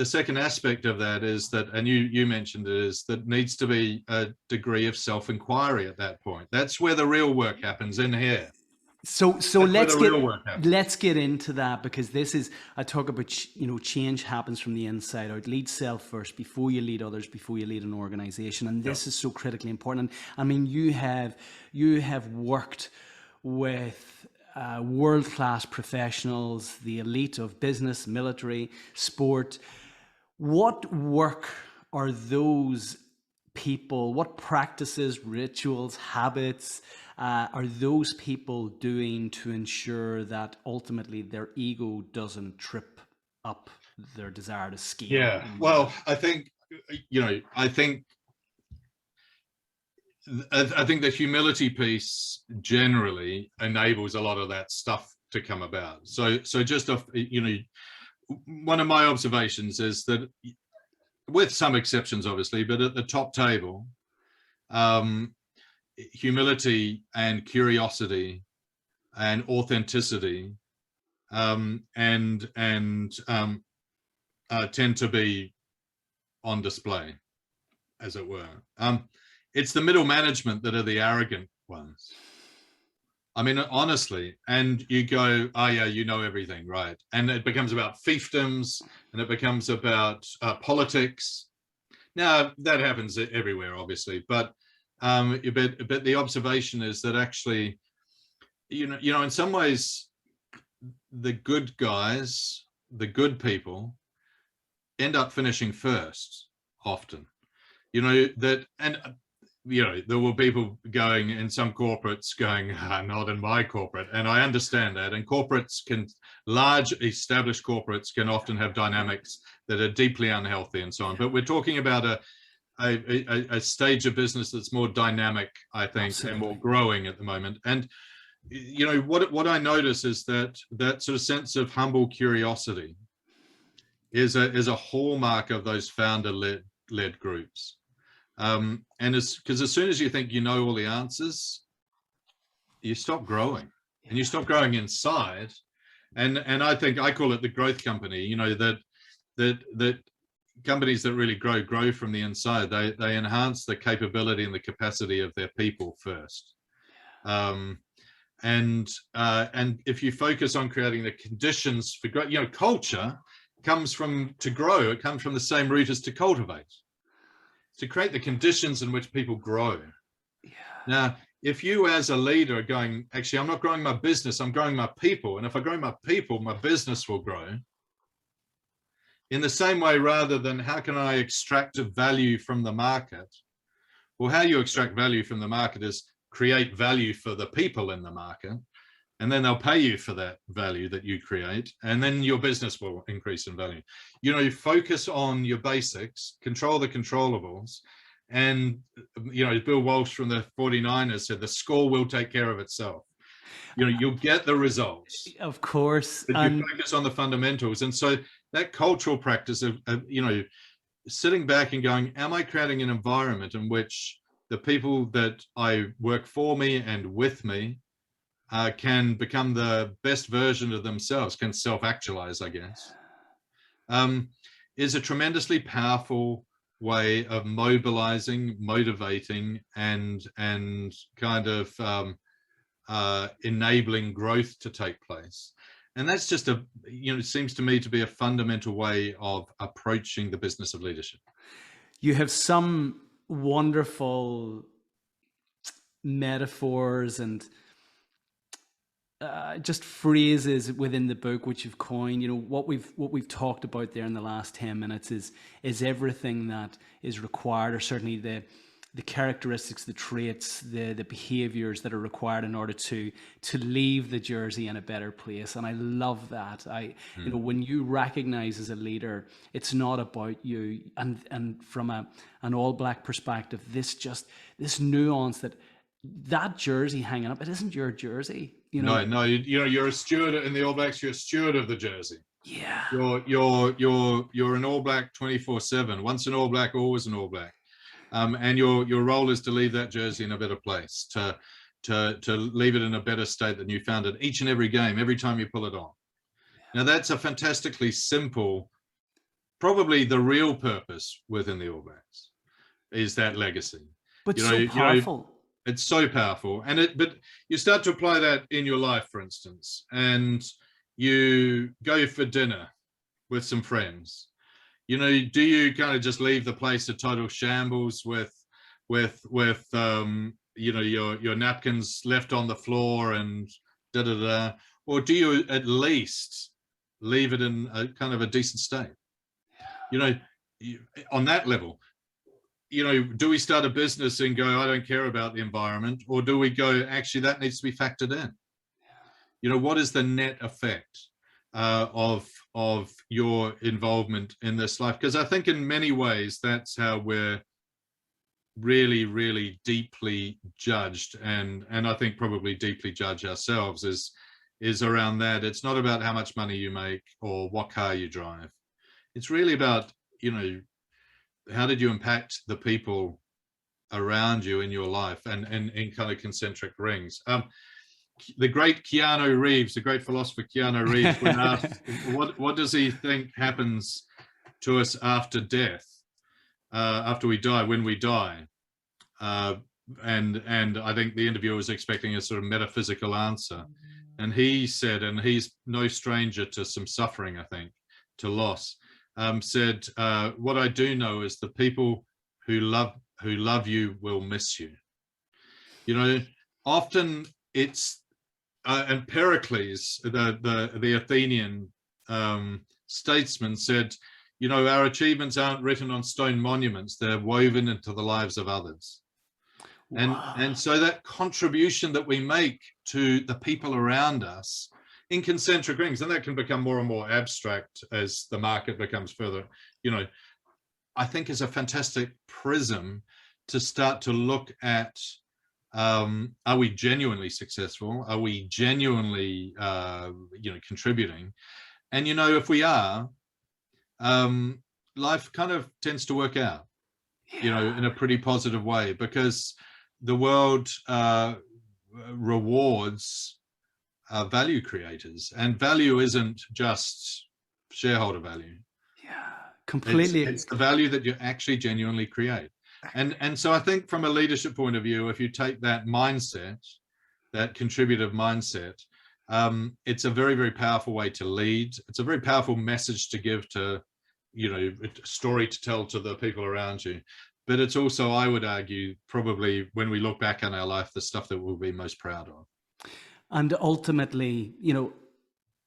second aspect of that is that, and you mentioned it, is that needs to be a degree of self-inquiry at that point. That's where the real work happens, in here. So let's get into that, because this is, I talk about, you know, change happens from the inside out. Lead self first before you lead others, before you lead an organization, and this is so critically important. I mean, you have worked with world-class professionals, the elite of business, military, sport. What work are those people, what practices, rituals, habits are those people doing to ensure that ultimately their ego doesn't trip up their desire to scale? Yeah, well, I think, you know, I think the humility piece generally enables a lot of that stuff to come about. So just, you know, one of my observations is that, with some exceptions obviously, but at the top table, humility and curiosity and authenticity tend to be on display, as it were. It's the middle management that are the arrogant ones. I mean, honestly, and you go, oh yeah, you know everything, right? And it becomes about fiefdoms, and it becomes about politics. Now, that happens everywhere, obviously, but the observation is that actually, you know, in some ways, the good guys, the good people, end up finishing first often. You know, that, and you know, there were people going in some corporates going, not in my corporate. And I understand that. And corporates large established corporates can often have dynamics that are deeply unhealthy and so on. But we're talking about a stage of business that's more dynamic, I think, and more growing at the moment. And, you know, what I notice is that sort of sense of humble curiosity is a hallmark of those founder-led groups. And because as soon as you think you know all the answers, you stop growing, and you stop growing inside. And I think I call it the growth company. You know, that companies that really grow from the inside. They enhance the capability and the capacity of their people first. And if you focus on creating the conditions for growth, you know, culture comes to grow. It comes from the same root as to cultivate. To create the conditions in which people grow. Now, if you as a leader are going, actually, I'm not growing my business, I'm growing my people. And if I grow my people, my business will grow. In the same way, rather than how can I extract value from the market? Well, how you extract value from the market is create value for the people in the market. And then they'll pay you for that value that you create. And then your business will increase in value. You know, you focus on your basics, control the controllables. And, you know, Bill Walsh from the 49ers said, the score will take care of itself. You know, you'll get the results. Of course. But you focus on the fundamentals. And so that cultural practice of, you know, sitting back and going, am I creating an environment in which the people that I work for me and with me can become the best version of themselves, can self-actualize, I guess, is a tremendously powerful way of mobilizing, motivating, and kind of enabling growth to take place. And that's just it seems to me to be a fundamental way of approaching the business of leadership. You have some wonderful metaphors and just phrases within the book which you've coined. What we've talked about there in the last 10 minutes is everything that is required, or certainly the characteristics, the traits, the behaviors that are required in order to leave the jersey in a better place. And I love that. When you recognize as a leader, it's not about you, and from an all black perspective, this nuance that jersey hanging up, it isn't your jersey. No, you're a steward in the All Blacks. You're a steward of the jersey. Yeah. You're an All Black 24/7. Once an All Black, always an All Black. And your role is to leave that jersey in a better place, to leave it in a better state than you found it each and every game, every time you pull it on. Now that's a fantastically simple, probably the real purpose within the All Blacks is that legacy. But so powerful. It's so powerful, but you start to apply that in your life, for instance, and you go for dinner with some friends. Do you kind of just leave the place a total shambles with your napkins left on the floor and or do you at least leave it in a kind of a decent state? On that level. Do we start a business and go, I don't care about the environment? Or do we go, actually, that needs to be factored in? What is the net effect of your involvement in this life? Because I think in many ways, that's how we're really, really deeply judged. And I think probably deeply judge ourselves is around that. It's not about how much money you make or what car you drive. It's really about, how did you impact the people around you in your life, and in kind of concentric rings. The great Keanu Reeves, the great philosopher Keanu Reeves, when asked what does he think happens to us after death, after we die, when we die, and I think the interviewer was expecting a sort of metaphysical answer, and he said, and he's no stranger to some suffering, I think, to loss. Said, what I do know is the people who love you will miss you. Often it's, and Pericles, the Athenian statesman, said, our achievements aren't written on stone monuments, they're woven into the lives of others. Wow. And so that contribution that we make to the people around us in concentric rings, and that can become more and more abstract as the market becomes further, I think is a fantastic prism to start to look at, are we genuinely successful? Are we genuinely, contributing? And, if we are, life kind of tends to work out, in a pretty positive way, because the world rewards value creators, and value isn't just shareholder value. Yeah, completely. It's the value that you actually genuinely create. And so I think from a leadership point of view, if you take that mindset, that contributive mindset, it's a very, very powerful way to lead. It's a very powerful message to give to, a story to tell to the people around you. But it's also, I would argue, probably when we look back on our life, the stuff that we'll be most proud of. And ultimately,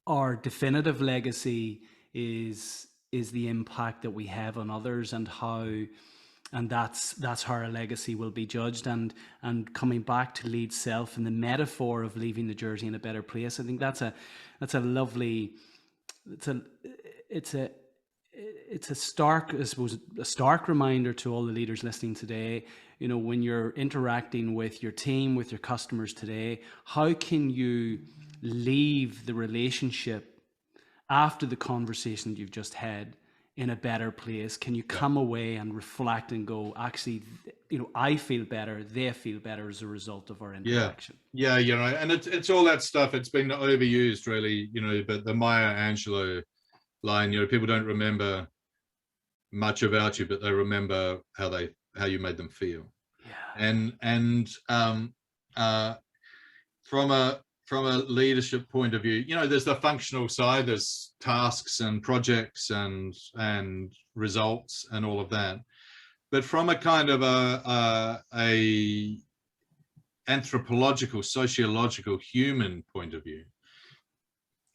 our definitive legacy is the impact that we have on others, and that's how our legacy will be judged. And coming back to lead self and the metaphor of leaving the jersey in a better place, I think that's a lovely, it's a stark, I suppose, a stark reminder to all the leaders listening today. When you're interacting with your team, with your customers today, how can you leave the relationship after the conversation that you've just had in a better place? Can you come away and reflect and go, actually, I feel better, they feel better as a result of our interaction? Yeah, and it's all that stuff. It's been overused, really, but the Maya Angelou line, people don't remember much about you, but they remember how you made them feel. Yeah. And from a leadership point of view, there's the functional side, there's tasks and projects and results and all of that. But from a kind of a anthropological, sociological, human point of view,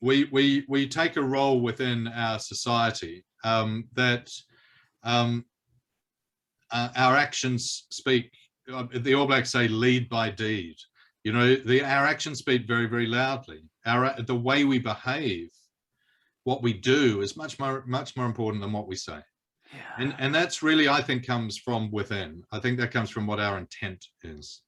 we take a role within our society that our actions speak. The All Blacks say lead by deed. Our actions speak very, very loudly. The way we behave, what we do, is much more important than what we say. Yeah. And that's really, I think, comes from within. I think that comes from what our intent is.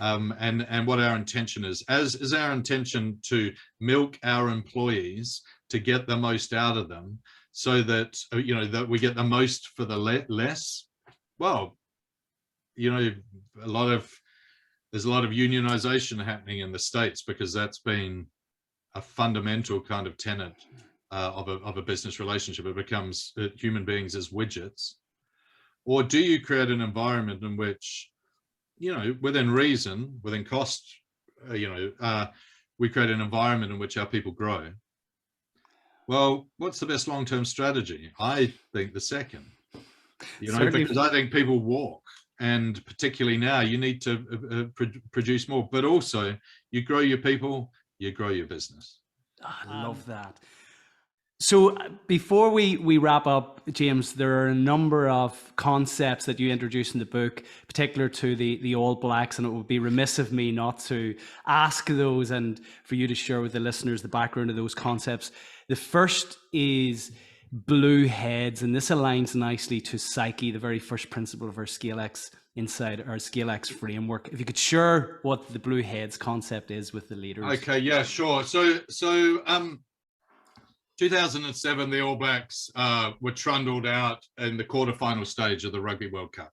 And what our intention is. As is our intention to milk our employees to get the most out of them, so that that we get the most for the less. Well, there's a lot of unionization happening in the States, because that's been a fundamental kind of tenet of a business relationship. It becomes human beings as widgets. Or do you create an environment in which, within reason, within cost, we create an environment in which our people grow? Well, what's the best long-term strategy? I think the second, because I think people walk, and particularly now, you need to produce more, but also you grow your people, you grow your business. I love that. So before we wrap up, James, there are a number of concepts that you introduce in the book, particular to the All Blacks, and it would be remiss of me not to ask those and for you to share with the listeners the background of those concepts. The first is blue heads, and this aligns nicely to Psyche, the very first principle of our ScaleX Insider, our ScaleX framework. If you could share what the blue heads concept is with the leaders. Okay, yeah, sure. So 2007, the All Blacks were trundled out in the quarterfinal stage of the Rugby World Cup,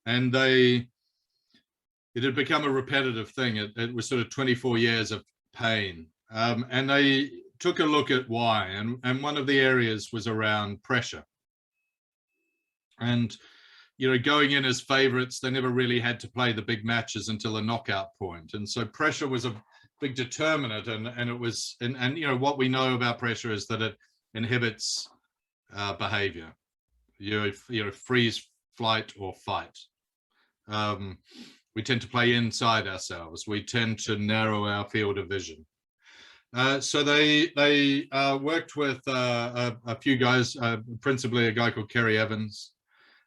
and it had become a repetitive thing. It was sort of 24 years of pain, and they took a look at why, and one of the areas was around pressure. And going in as favorites, they never really had to play the big matches until the knockout point, and so pressure was a big determinant, and it was, and what we know about pressure is that it inhibits behavior. Freeze, flight, or fight. We tend to play inside ourselves. We tend to narrow our field of vision. So they worked with a few guys, principally a guy called Kerry Evans,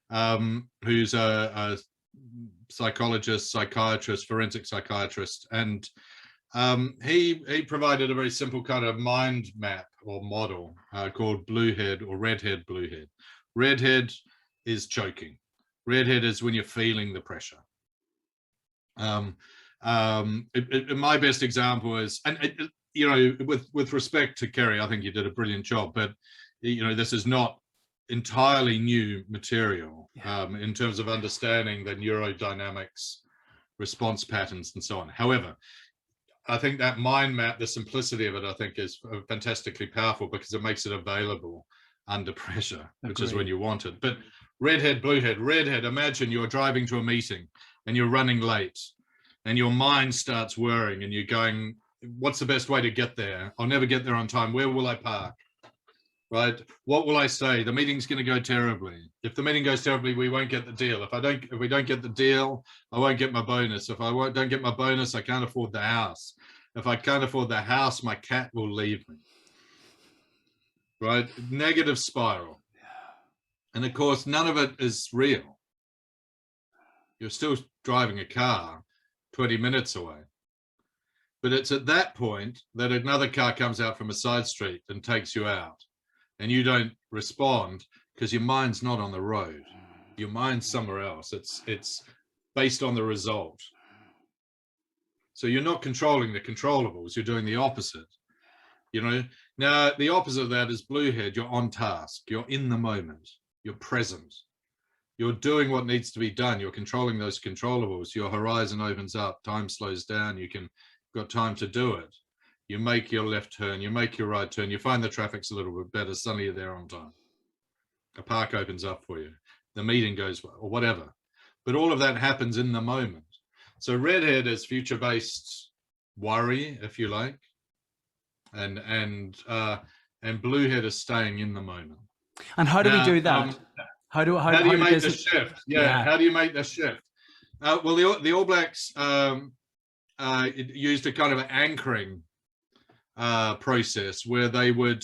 who's a psychologist, psychiatrist, forensic psychiatrist, and he provided a very simple kind of mind map or model called Bluehead or Redhead Bluehead. Redhead is choking. Redhead is when you're feeling the pressure. My best example is, and with respect to Kerry, I think you did a brilliant job, but this is not entirely new material in terms of understanding the neurodynamics, response patterns, and so on. However, I think that mind map, the simplicity of it, I think is fantastically powerful, because it makes it available under pressure, which is when you want it. But redhead, bluehead, redhead, imagine you're driving to a meeting and you're running late and your mind starts whirring and you're going, what's the best way to get there? I'll never get there on time. Where will I park? Right? What will I say? The meeting's going to go terribly. If the meeting goes terribly, we won't get the deal. If we don't get the deal, I won't get my bonus. If I don't get my bonus, I can't afford the house. If I can't afford the house, my cat will leave me. Right? Negative spiral. And of course, none of it is real. You're still driving a car 20 minutes away. But it's at that point that another car comes out from a side street and takes you out. And you don't respond because your mind's not on the road. Your mind's somewhere else. It's based on the result. So you're not controlling the controllables. You're doing the opposite. Now the opposite of that is bluehead. You're on task. You're in the moment. You're present. You're doing what needs to be done. You're controlling those controllables. Your horizon opens up. Time slows down. You've got time to do it. You make your left turn, you make your right turn, you find the traffic's a little bit better, suddenly you're there on time. a park opens up for you, the meeting goes well, or whatever. But all of that happens in the moment. So redhead is future-based worry, if you like, and bluehead is staying in the moment. And how do we do that? How do you make the shift? Yeah, how do you make the shift? Well, the All Blacks used a kind of an anchoring process where they would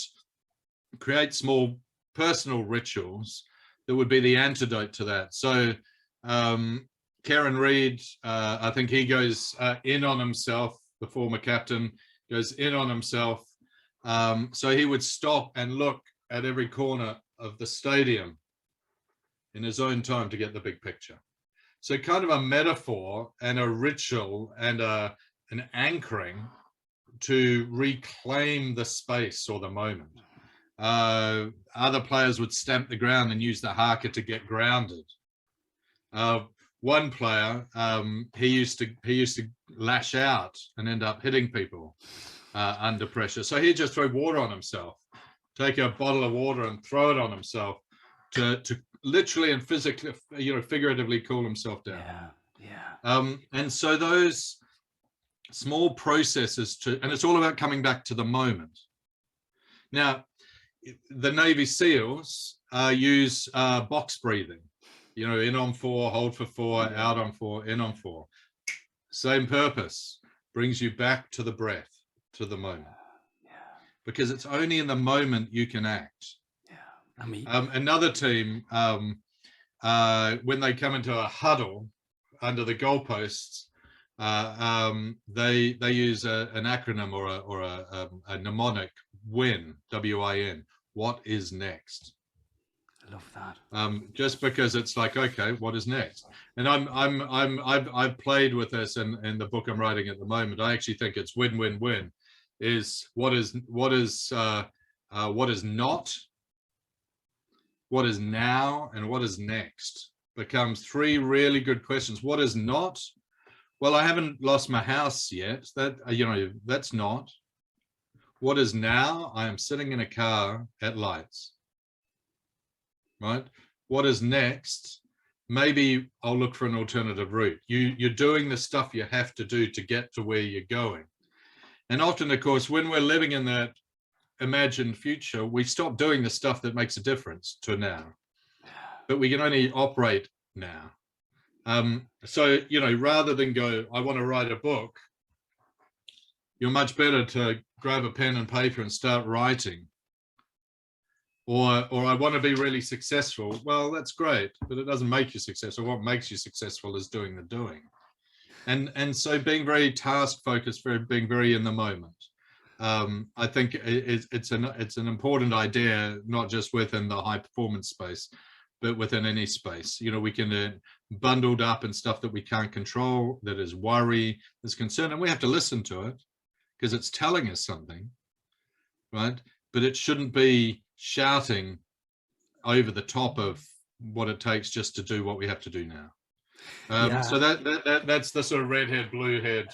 create small personal rituals that would be the antidote to that. So Karen Reid, I think he goes in on himself, the former captain goes in on himself. So he would stop and look at every corner of the stadium in his own time to get the big picture. So kind of a metaphor and a ritual and an anchoring to reclaim the space or the moment. Other players would stamp the ground and use the haka to get grounded. One player, he used to lash out and end up hitting people under pressure. So he'd just throw water on himself, take a bottle of water and throw it on himself to literally and physically, figuratively cool himself down. And so those small processes and it's all about coming back to the moment. Now, the Navy SEALs use box breathing, in on 4, hold for 4, out on 4, in on 4. Same purpose, brings you back to the breath, to the moment. Because it's only in the moment you can act. Another team, when they come into a huddle under the goalposts, they use an acronym or a mnemonic, WIN, W-I-N. What is next? I love that. Just because it's like, okay, what is next? And I've played with this in the book I'm writing at the moment. I actually think it's win, win, win. Is what is not, what is now, and what is next becomes 3 really good questions. What is not? Well, I haven't lost my house yet. That's not. What is now? I am sitting in a car at lights. Right? What is next? Maybe I'll look for an alternative route. You're doing the stuff you have to do to get to where you're going. And often, of course, when we're living in that imagined future, we stop doing the stuff that makes a difference to now. But we can only operate now. So, rather than go, I want to write a book, you're much better to grab a pen and paper and start writing. Or I want to be really successful. Well, that's great, but it doesn't make you successful. What makes you successful is doing the doing. And so being very task focused, being very in the moment. I think it's an important idea, not just within the high performance space, but within any space. We can bundled up in stuff that we can't control, that is worry, is concern, and we have to listen to it because it's telling us something, right? But it shouldn't be shouting over the top of what it takes just to do what we have to do now. So that's the sort of redhead, bluehead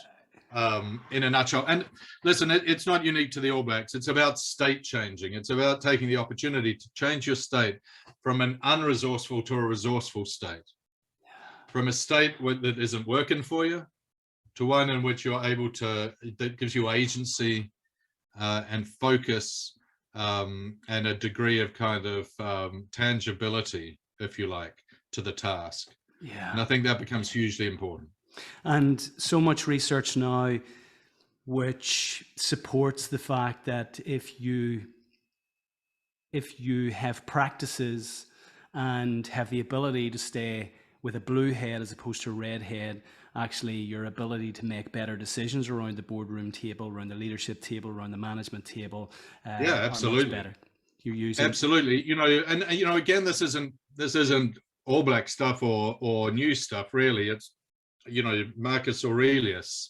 in a nutshell. And listen, it's not unique to the All Blacks. It's about state changing. It's about taking the opportunity to change your state from an unresourceful to a resourceful state, from a state that isn't working for you to one in which you're able to, that gives you agency and focus and a degree of kind of tangibility, if you like, to the task. And I think that becomes hugely important. And so much research now which supports the fact that if you have practices and have the ability to stay with a blue head as opposed to a red head, actually your ability to make better decisions around the boardroom table, around the leadership table, around the management table, absolutely better. You're using absolutely, again, this isn't All Black stuff or new stuff, really. It's Marcus Aurelius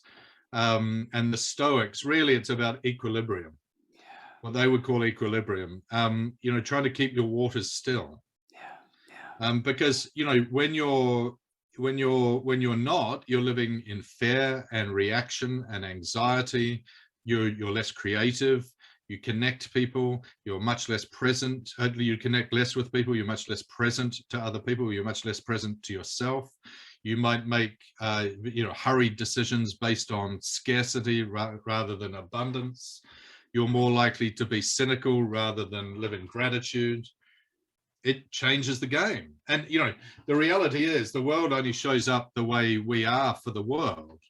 and the Stoics. Really, it's about equilibrium, what they would call equilibrium. Trying to keep your waters still. Because when you're not, you're living in fear and reaction and anxiety. You're less creative. you connect people, you're much less present. You connect less with people, you're much less present to other people, you're much less present to yourself. You might make hurried decisions based on scarcity rather than abundance. You're more likely to be cynical rather than live in gratitude. It changes the game. And the reality is the world only shows up the way we are for the world.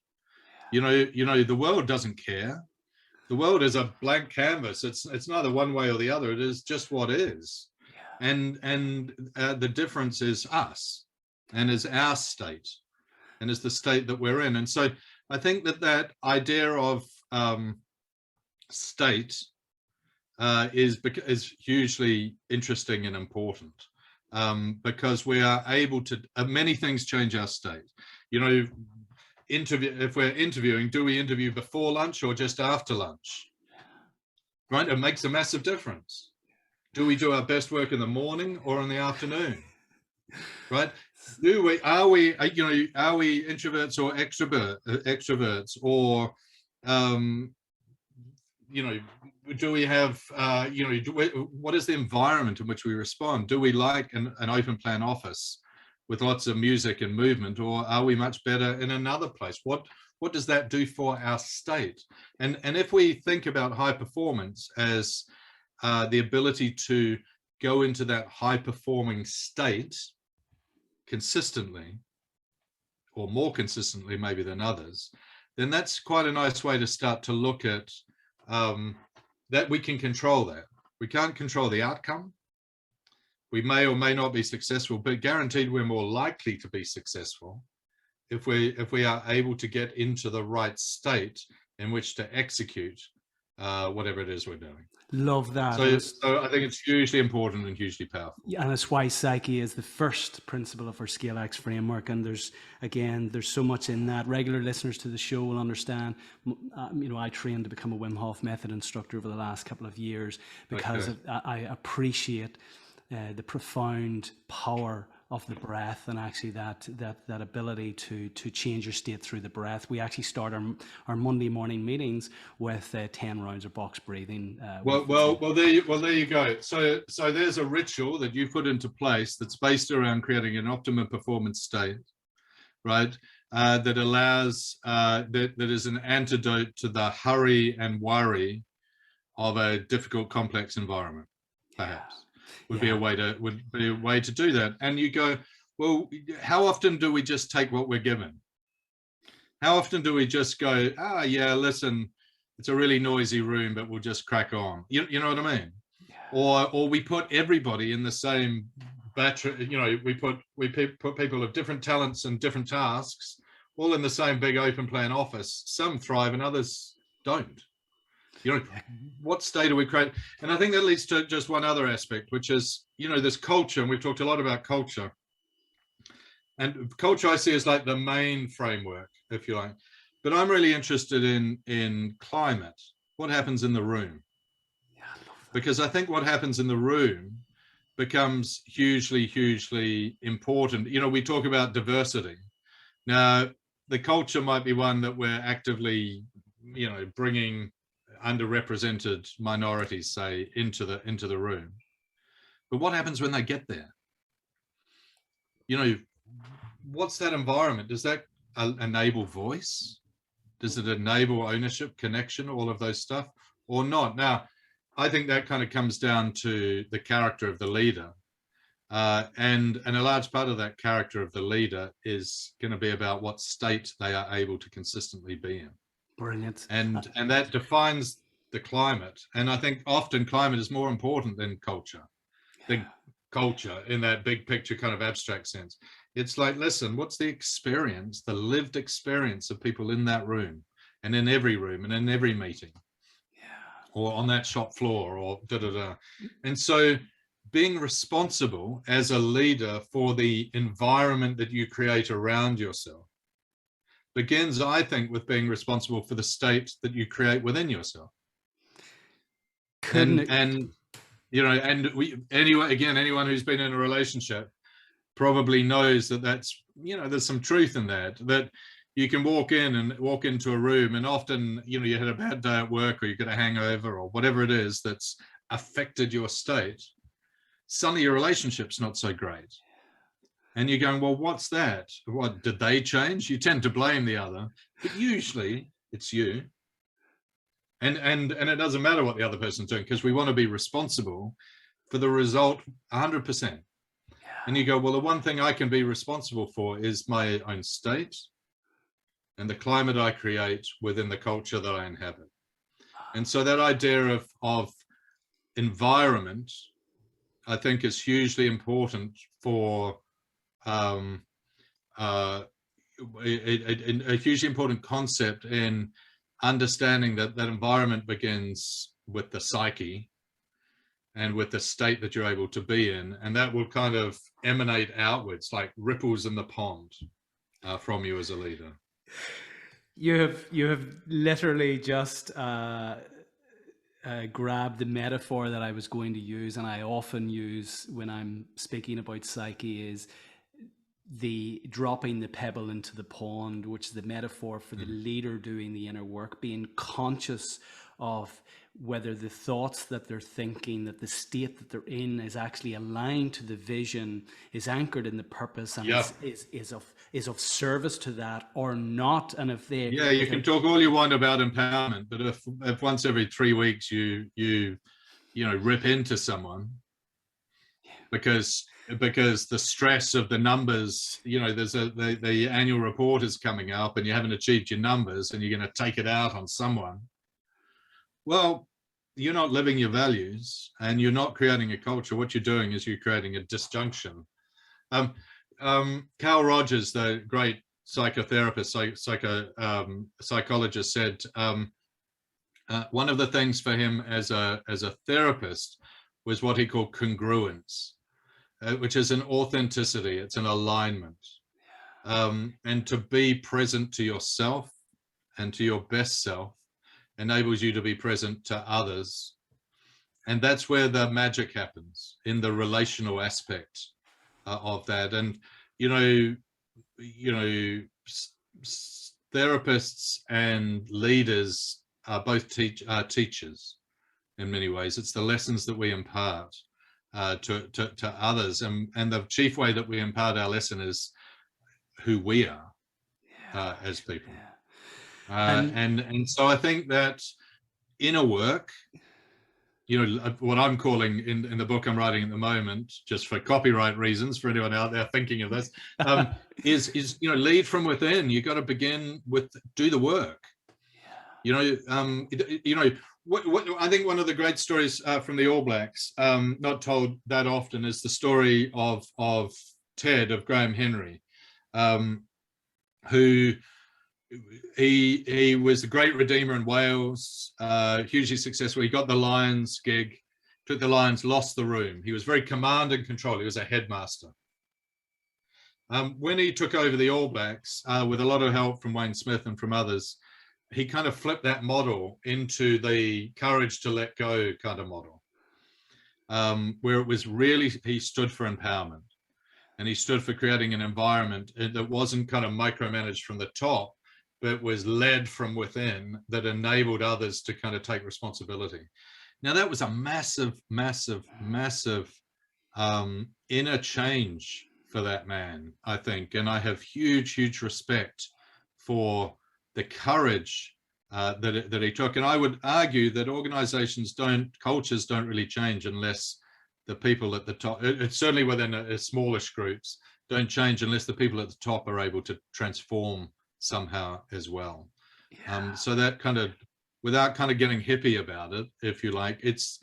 The world doesn't care. The world is a blank canvas. It's neither one way or the other. It is just what is. And the difference is us, and is our state, and is the state that we're in. And so I think that idea of state is hugely interesting and important, because we are able to, many things change our state. If we're interviewing, do we interview before lunch or just after lunch? Right? It makes a massive difference. Do we do our best work in the morning or in the afternoon? Right? Are we introverts or extroverts, or do we have what is the environment in which we respond? Do we like an open plan office with lots of music and movement, or are we much better in another place? What does that do for our state? And if we think about high performance as the ability to go into that high performing state consistently, or more consistently maybe than others, then that's quite a nice way to start to look at that we can control that. We can't control the outcome. We may or may not be successful, but guaranteed we're more likely to be successful if we are able to get into the right state in which to execute whatever it is we're doing. Love that. So I think it's hugely important and hugely powerful. Yeah, and it's why Psyche is the first principle of our ScaleX framework. And there's so much in that. Regular listeners to the show will understand. I trained to become a Wim Hof method instructor over the last couple of years because I appreciate the profound power of the breath, and actually that ability to change your state through the breath. We actually start our Monday morning meetings with 10 rounds of box breathing. There you go. So there's a ritual that you put into place that's based around creating an optimum performance state, right? That allows that is an antidote to the hurry and worry of a difficult, complex environment, perhaps. Would be a way to do that. And you go, well, how often do we just take what we're given? How often do we just go, listen, it's a really noisy room, but we'll just crack on. You know what I mean? Yeah. Or we put everybody in the same battery. We put people of different talents and different tasks all in the same big open plan office. Some thrive and others don't. What state are we creating? And I think that leads to just one other aspect, which is, this culture, and we've talked a lot about culture. And culture I see as like the main framework, if you like. But I'm really interested in climate. What happens in the room? Yeah, I love that. Because I think what happens in the room becomes hugely, hugely important. We talk about diversity. Now, the culture might be one that we're actively, bringing underrepresented minorities, say, into the room. But what happens when they get there? What's that environment? Does that enable voice? Does it enable ownership, connection, all of those stuff, or not? Now, I think that kind of comes down to the character of the leader. And a large part of that character of the leader is going to be about what state they are able to consistently be in. Brilliant. And that defines the climate. And I think often climate is more important than culture. The culture in that big picture kind of abstract sense. It's like, listen, what's the experience, the lived experience of people in that room, and in every room, and in every meeting, or on that shop floor, or da-da-da. And so being responsible as a leader for the environment that you create around yourself begins, I think, with being responsible for the state that you create within yourself. Anyone who's been in a relationship probably knows that that's, there's some truth in that you can walk into a room, and often, you had a bad day at work, or you got a hangover, or whatever it is that's affected your state. Suddenly your relationship's not so great. And you're going, well, what's that? What, did they change? You tend to blame the other, but usually it's you. And it doesn't matter what the other person's doing, because we want to be responsible for the result 100%. And you go, well, the one thing I can be responsible for is my own state and the climate I create within the culture that I inhabit. And so that idea of environment, I think, is hugely important for a hugely important concept in understanding that environment begins with the psyche and with the state that you're able to be in, and that will kind of emanate outwards like ripples in the pond from you as a leader. You have literally just grabbed the metaphor that I was going to use, and I often use when I'm speaking about psyche, is the dropping the pebble into the pond, which is the metaphor for the leader doing the inner work, being conscious of whether the thoughts that they're thinking, that the state that they're in is actually aligned to the vision, is anchored in the purpose, and is of service to that or not. And if they you can talk all you want about empowerment, but if once every 3 weeks you rip into someone because the stress of the numbers, there's the annual report is coming up and you haven't achieved your numbers and you're going to take it out on someone, well, you're not living your values and you're not creating a culture. What you're doing is you're creating a disjunction. Carl Rogers, the great psychotherapist, psychologist, said one of the things for him as a therapist was what he called congruence, which is an authenticity. It's an alignment, and to be present to yourself and to your best self enables you to be present to others, and that's where the magic happens, in the relational aspect of that. And therapists and leaders are both teachers in many ways. It's the lessons that we impart to others, and the chief way that we impart our lesson is who we are as people. And so I think that inner work, what I'm calling in the book I'm writing at the moment, just for copyright reasons, for anyone out there thinking of this, is lead from within. You got to begin with, do the work. What I think one of the great stories from the All Blacks, not told that often, is the story of Ted, of Graham Henry, who he was a great redeemer in Wales, hugely successful. He got the Lions gig, took the Lions, lost the room. He was very command and control. He was a headmaster. When he took over the All Blacks, with a lot of help from Wayne Smith and from others, he kind of flipped that model into the courage to let go kind of model, where it was really, he stood for empowerment, and he stood for creating an environment that wasn't kind of micromanaged from the top, but was led from within, that enabled others to kind of take responsibility. Now that was a massive, massive, massive inner change for that man, I think. And I have huge, huge respect for the courage that he took. And I would argue that cultures don't really change unless the people at the top, it's certainly within a smallish groups, don't change unless the people at the top are able to transform somehow as well. So that kind of, without kind of getting hippie about it, if you like, it's,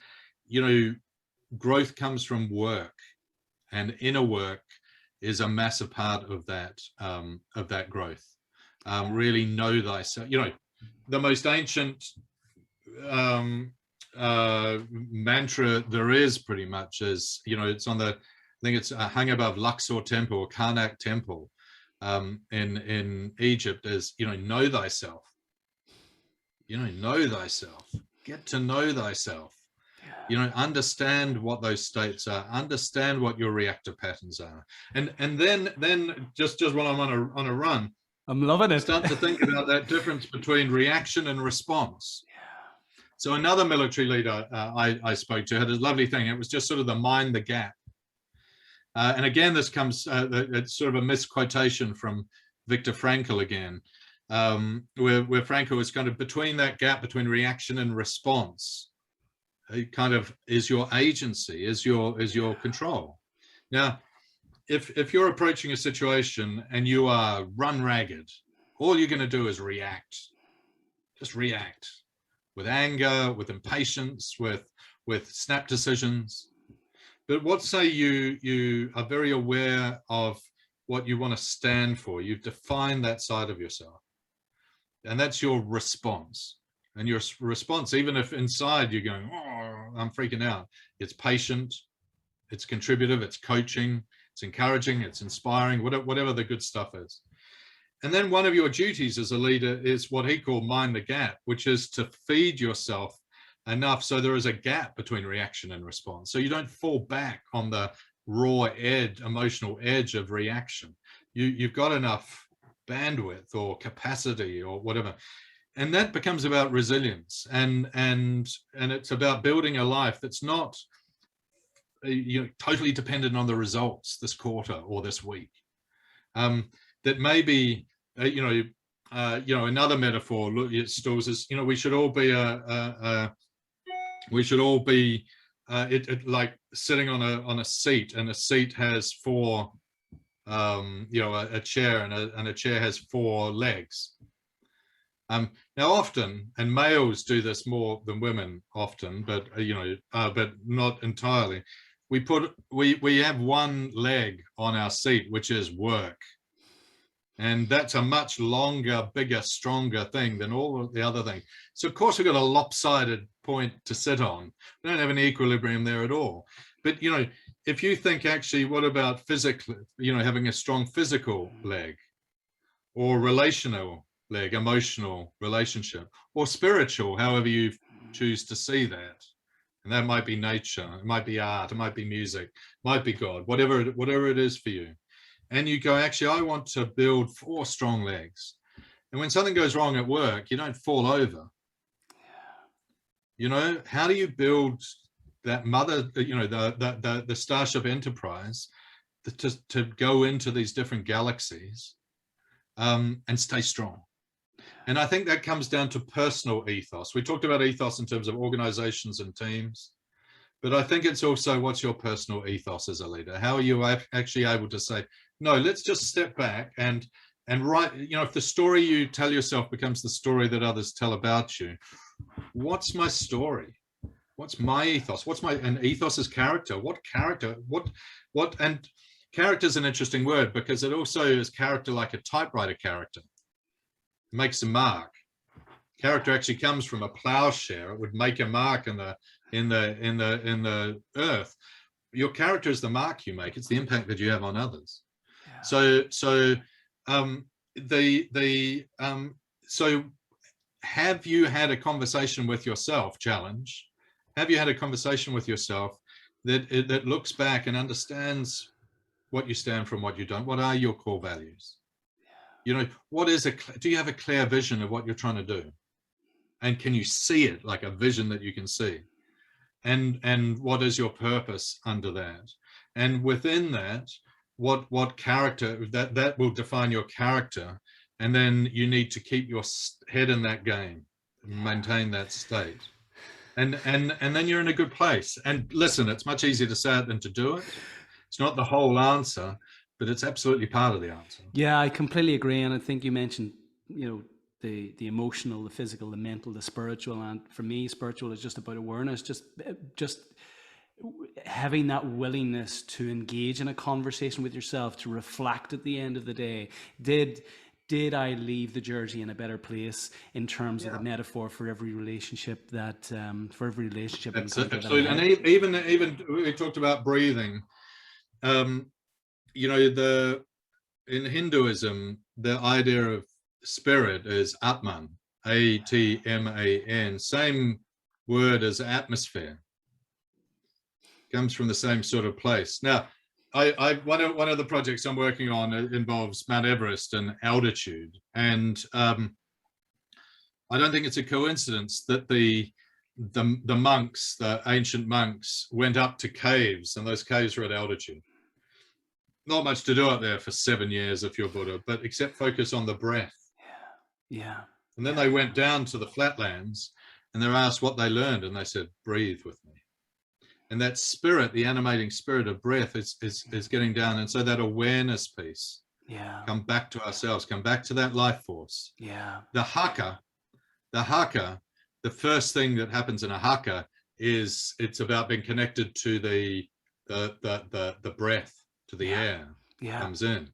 growth comes from work, and inner work is a massive part of that growth. Really know thyself. The most ancient mantra there is, pretty much, is, it's on the, I think it's hung above Luxor Temple or Karnak Temple in Egypt, is, know thyself. Know thyself. Get to know thyself. Understand what those states are. Understand what your reactive patterns are. And then just while I'm on a run, I'm loving it. Start to think about that difference between reaction and response. So another military leader I spoke to had a lovely thing. It was just sort of the mind the gap. And again, this comes, it's sort of a misquotation from Viktor Frankl again, where Frankl was kind of between that gap between reaction and response. It kind of is your agency, is your control. Now, if you're approaching a situation and you are run ragged, all you're going to do is react. Just react with anger, with impatience, with snap decisions. But what say you are very aware of what you want to stand for. You've defined that side of yourself. And that's your response. And your response, even if inside you're going, oh, I'm freaking out, it's patient, it's contributive, it's coaching, it's encouraging, it's inspiring, whatever the good stuff is. And then one of your duties as a leader is what he called mind the gap, which is to feed yourself enough so there is a gap between reaction and response. So you don't fall back on the raw emotional edge of reaction. You've got enough bandwidth or capacity or whatever. And that becomes about resilience. And it's about building a life that's not totally dependent on the results this quarter or this week. That maybe another metaphor Stills is we should all be like sitting on a seat, and a seat has four a chair, and a chair has four legs. Now often, and males do this more than women often, but but not entirely, we have one leg on our seat, which is work. And that's a much longer, bigger, stronger thing than all of the other things. So of course we've got a lopsided point to sit on. We don't have any equilibrium there at all. But if you think actually, what about physically, having a strong physical leg, or relational leg, emotional relationship, or spiritual, however you choose to see that. And that might be nature, it might be art, it might be music, it might be God, whatever it is for you. And you go, actually, I want to build 4 strong legs. And when something goes wrong at work, you don't fall over. How do you build that mother, the Starship Enterprise to go into these different galaxies and stay strong? And I think that comes down to personal ethos. We talked about ethos in terms of organizations and teams, but I think it's also, what's your personal ethos as a leader? How are you actually able to say, no, let's just step back and write, if the story you tell yourself becomes the story that others tell about you, what's my story? What's my ethos? And ethos is character. What character, and character is an interesting word, because it also is character like a typewriter character. It makes a mark. Character actually comes from a plowshare. It would make a mark in the earth. Your character is the mark you make. It's the impact that you have on others. Yeah. So have you had a conversation with yourself? Challenge. Have you had a conversation with yourself that looks back and understands what you stand for and what you don't? What are your core values? Do you have a clear vision of what you're trying to do? And can you see it, like a vision that you can see? And what is your purpose under that? And within that, what character, that will define your character. And then you need to keep your head in that game, maintain that state. And then you're in a good place. And listen, it's much easier to say it than to do it. It's not the whole answer, but it's absolutely part of the answer. Yeah, I completely agree. And I think you mentioned, the emotional, the physical, the mental, the spiritual. And for me, spiritual is just about awareness, just having that willingness to engage in a conversation with yourself, to reflect at the end of the day. Did I leave the jersey in a better place in terms of the metaphor for every relationship that Absolutely. And even we talked about breathing. In Hinduism, the idea of spirit is Atman, Atman, same word as atmosphere. Comes from the same sort of place. Now, One of the projects I'm working on involves Mount Everest and altitude, and I don't think it's a coincidence that the monks, the ancient monks, went up to caves, and those caves were at altitude. Not much to do up there for 7 years if you're Buddha, but except focus on the breath. Yeah. And then they went down to the flatlands, and they're asked what they learned, and they said, "Breathe with me." And that spirit, the animating spirit of breath, is getting down. And so that awareness piece, come back to ourselves, come back to that life force. The haka, the first thing that happens in a haka is it's about being connected to the breath, to the air comes in.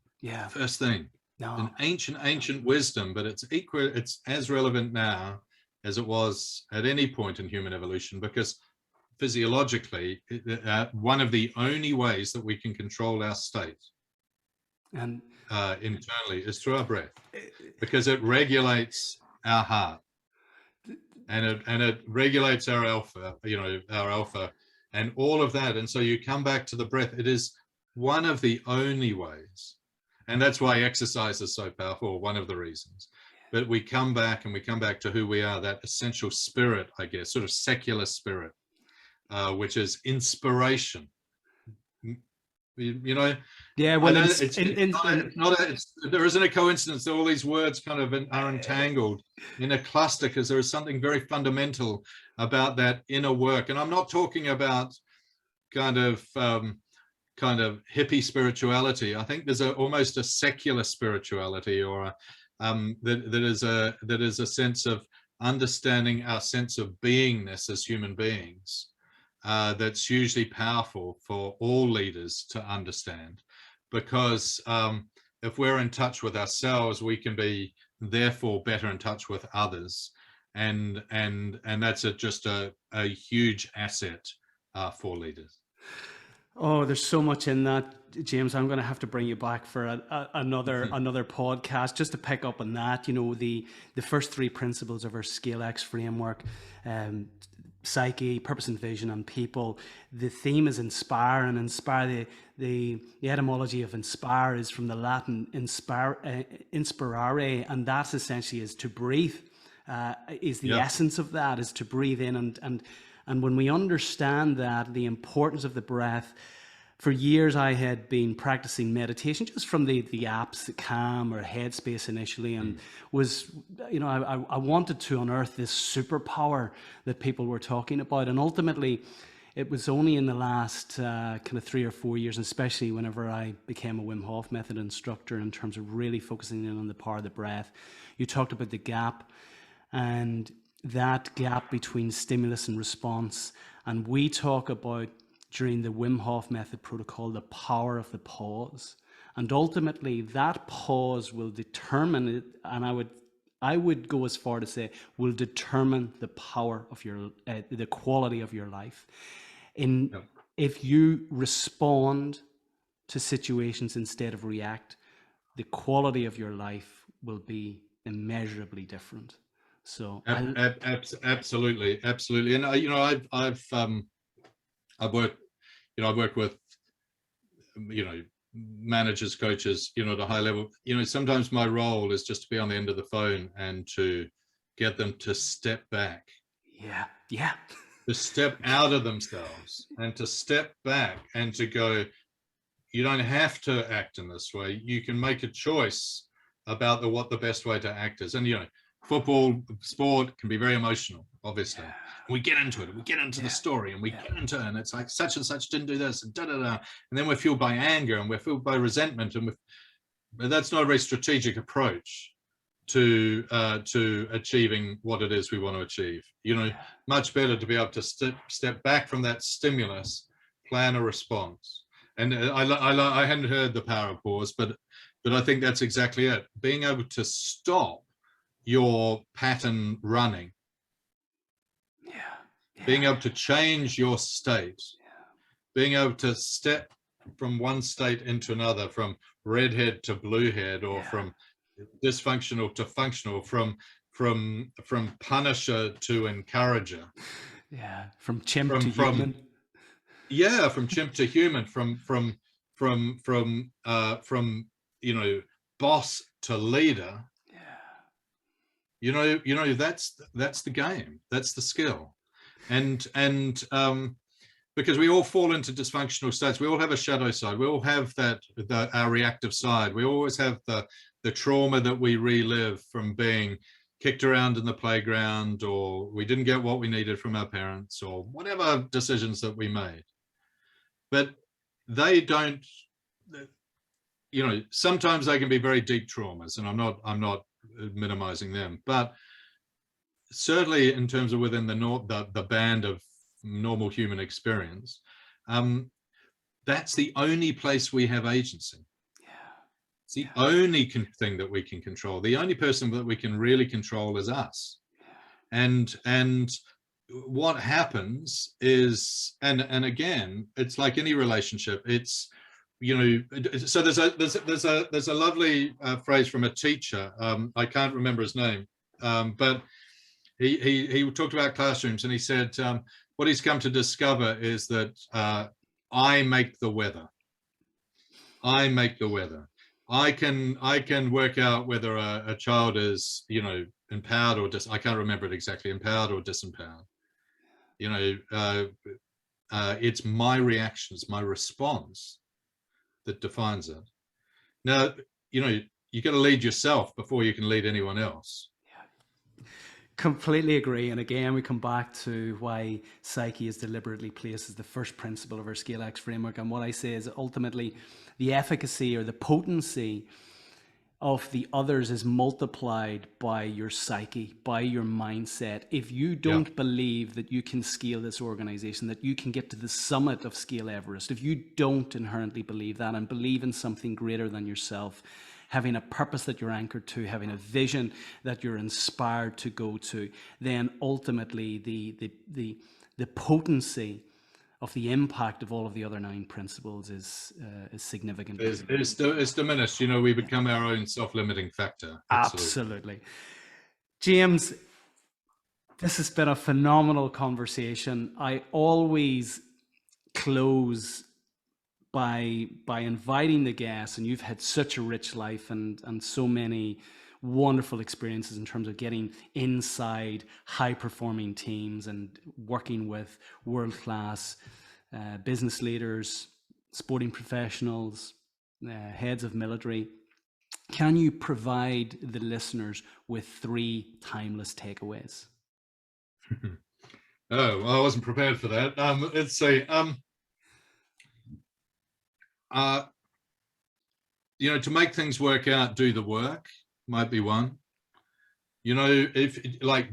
First thing. An ancient wisdom, but it's as relevant now as it was at any point in human evolution, because physiologically, one of the only ways that we can control our state and internally is through our breath, because it regulates our heart and it regulates our alpha, our alpha and all of that. And so you come back to the breath. It is one of the only ways. And that's why exercise is so powerful, one of the reasons. But we come back to who we are, that essential spirit, I guess, sort of secular spirit, which is inspiration. Well, there isn't a coincidence that all these words kind of are entangled in a cluster, because there is something very fundamental about that inner work. And I'm not talking about kind of hippie spirituality. I think there's almost a secular spirituality, or that is a sense of understanding our sense of beingness as human beings. That's hugely powerful for all leaders to understand, because if we're in touch with ourselves, we can be therefore better in touch with others, and that's just a huge asset for leaders. Oh, there's so much in that, James. I'm going to have to bring you back for another podcast just to pick up on that. The first 3 principles of our ScaleX framework, psyche, purpose and vision, and people. The theme is inspire, and inspire. The etymology of inspire is from the Latin inspirare, and that essentially is to breathe. Is the essence of that, is to breathe in, and when we understand that, the importance of the breath. For years, I had been practicing meditation just from the apps, Calm or Headspace initially, and was, I wanted to unearth this superpower that people were talking about. And ultimately, it was only in the last kind of 3 or 4 years, and especially whenever I became a Wim Hof method instructor, in terms of really focusing in on the power of the breath. You talked about the gap, and that gap between stimulus and response. And we talk about, during the Wim Hof method protocol, the power of the pause. And ultimately that pause will determine it, and I would go as far to say will determine the power of your the quality of your life. If you respond to situations instead of react, the quality of your life will be immeasurably different. So absolutely. And I've worked with managers, coaches, at a high level. Sometimes my role is just to be on the end of the phone and to get them to step back. To step out of themselves and to step back and to go, you don't have to act in this way. You can make a choice about what the best way to act is. And football, sport can be very emotional, obviously. We get into it, we get into the story, and we get into it, and it's like such and such didn't do this, and and then we're fueled by anger, and we're fueled by resentment, but that's not a very strategic approach to achieving what it is we want to achieve. Much better to be able to step back from that stimulus, plan a response. And I hadn't heard the power of pause, but I think that's exactly it. Being able to stop your pattern running, being able to change your state, being able to step from one state into another, from redhead to bluehead, or from dysfunctional to functional, from punisher to encourager, from chimp to human. From chimp to human, from from boss to leader, that's the game, that's the skill. And because we all fall into dysfunctional states, we all have a shadow side, we all have our reactive side, we always have the trauma that we relive from being kicked around in the playground, or we didn't get what we needed from our parents, or whatever decisions that we made. But they don't, sometimes they can be very deep traumas, and I'm not minimizing them, but certainly in terms of within the band of normal human experience, that's the only place we have agency. It's the only thing that we can control. The only person that we can really control is us. And what happens is, and again, it's like any relationship. It's, so there's a lovely phrase from a teacher. I can't remember his name, but he talked about classrooms, and he said what he's come to discover is that I make the weather. I make the weather. I can work out whether a child is, empowered or I can't remember it exactly, empowered or disempowered. It's my reactions, my response that defines it. Now, you got to lead yourself before you can lead anyone else. Completely agree. And again, we come back to why Psyche is deliberately placed as the first principle of our ScaleX framework. And what I say is ultimately the efficacy or the potency of the others is multiplied by your psyche, by your mindset. If you don't believe that you can scale this organization, that you can get to the summit of Scale Everest, if you don't inherently believe that and believe in something greater than yourself, having a purpose that you're anchored to, having a vision that you're inspired to go to, then ultimately the potency of the impact of all of the other 9 principles is significant. It's diminished. We become our own self-limiting factor. Absolutely. James, this has been a phenomenal conversation. I always close by inviting the guests, and you've had such a rich life and so many wonderful experiences in terms of getting inside high-performing teams and working with world-class business leaders, sporting professionals, heads of military. Can you provide the listeners with 3 timeless takeaways? Oh, well, I wasn't prepared for that. Let's see. To make things work out, do the work might be one. If like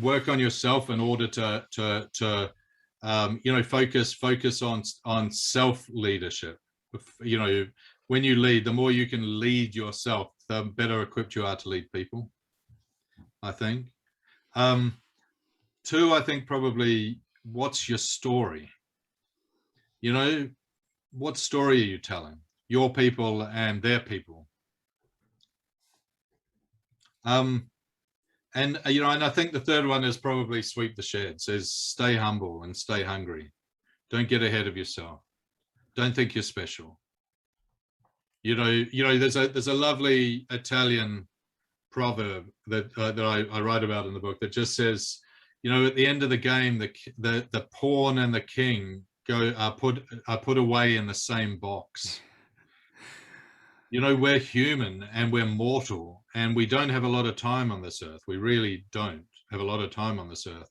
work on yourself in order to focus on self leadership. When you lead, the more you can lead yourself, the better equipped you are to lead people, I think. 2, I think probably, what's your story? What story are you telling? Your people and their people. And I think the 3rd one is probably sweep the sheds, is stay humble and stay hungry. Don't get ahead of yourself. Don't think you're special. There's a lovely Italian proverb that I write about in the book that just says, at the end of the game, the pawn and the king are put away in the same box. We're human and we're mortal, and we don't have a lot of time on this earth. We really don't have a lot of time on this earth.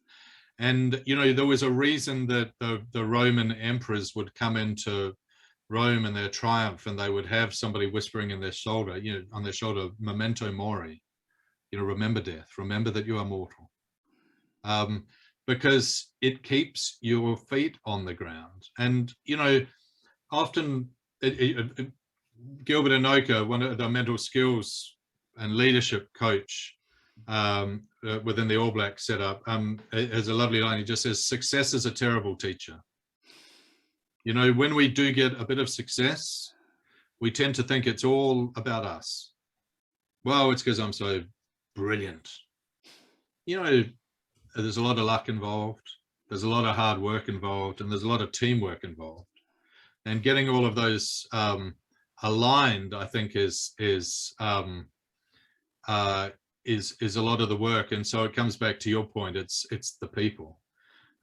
And there was a reason that the Roman emperors would come into Rome in their triumph, and they would have somebody whispering in their shoulder, on their shoulder, memento mori, remember death, remember that you are mortal, because it keeps your feet on the ground. And often Gilbert Enoka, one of the mental skills and leadership coach within the All Black setup, has a lovely line. He just says, success is a terrible teacher. When we do get a bit of success, we tend to think it's all about us. Well, it's because I'm so brilliant. There's a lot of luck involved. There's a lot of hard work involved, and there's a lot of teamwork involved. and getting all of those aligned, I think is a lot of the work. And so it comes back to your point, it's the people.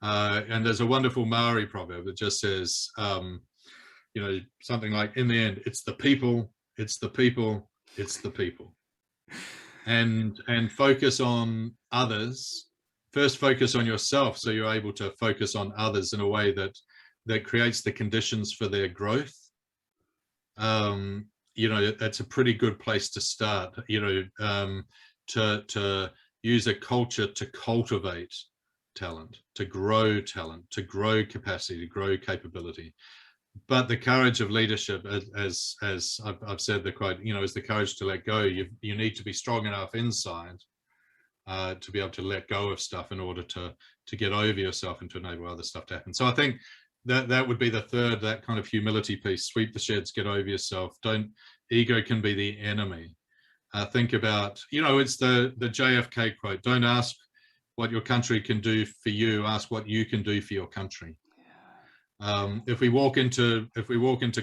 And there's a wonderful Maori proverb that just says, you know, something like, in the end, it's the people, it's the people, it's the people. And focus on others. First, focus on yourself, so you're able to focus on others in a way that creates the conditions for their growth. You know, that's a pretty good place to start. You know, to use a culture to cultivate talent, to grow capacity, to grow capability. But the courage of leadership, as I've said, the quote, you know, is the courage to let go. You need to be strong enough inside to be able to let go of stuff in order to get over yourself and to enable other stuff to happen. So I think that would be the third, that kind of humility piece. Sweep the sheds, get over yourself. Ego can be the enemy. Think about, you know, it's the JFK quote, don't ask what your country can do for you, ask what you can do for your country. If we walk into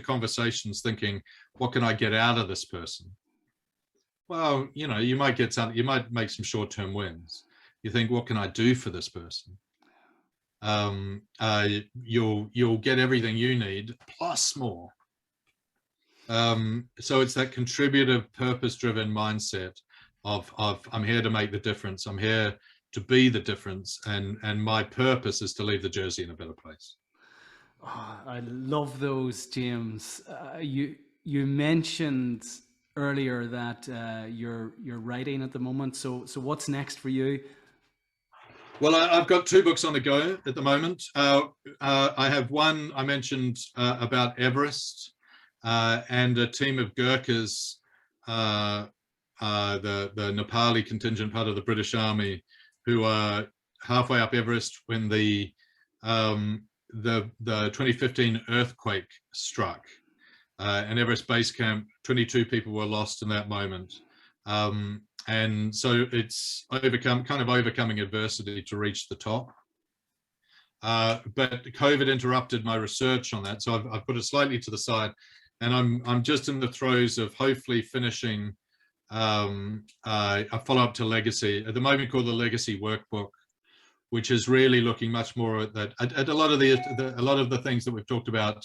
conversations thinking, what can I get out of this person? Well, you know, you might get something, you might make some short-term wins. You think, what can I do for this person? You'll get everything you need plus more. So it's that contributive, purpose-driven mindset of I'm here to make the difference. I'm here to be the difference, and my purpose is to leave the Jersey in a better place. Oh, I love those, James. You mentioned earlier that you're writing at the moment. So what's next for you? Well, I've got 2 books on the go at the moment. I have one I mentioned about Everest and a team of Gurkhas, the Nepali contingent, part of the British Army, who are halfway up Everest when the 2015 earthquake struck, and Everest Base Camp, 22 people were lost in that moment. And so it's overcoming adversity to reach the top. But COVID interrupted my research on that, so I've put it slightly to the side, and I'm just in the throes of hopefully finishing a follow-up to Legacy, at the moment called the Legacy Workbook, which is really looking much more at that, at a lot of the things that we've talked about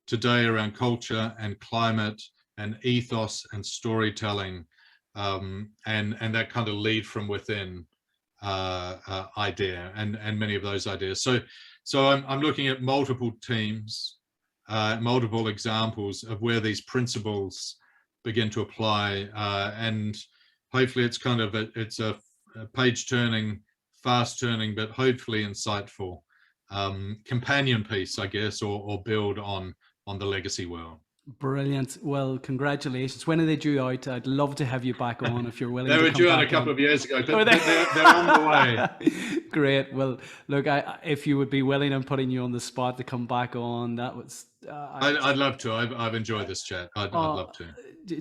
today around culture and climate and ethos and storytelling, and that kind of lead from within idea and many of those ideas. So I'm looking at multiple teams, multiple examples of where these principles begin to apply, and hopefully it's kind of it's a page turning, fast turning, but hopefully insightful companion piece, I guess, or build on the legacy world. Brilliant. Well, congratulations. When are they due out? I'd love to have you back on if you're willing. They were due out a couple of years ago, but they're on the way. Great. Well, look, if you would be willing, I'm putting you on the spot to come back on. That was. I'd love to. I've enjoyed this chat. I'd love to.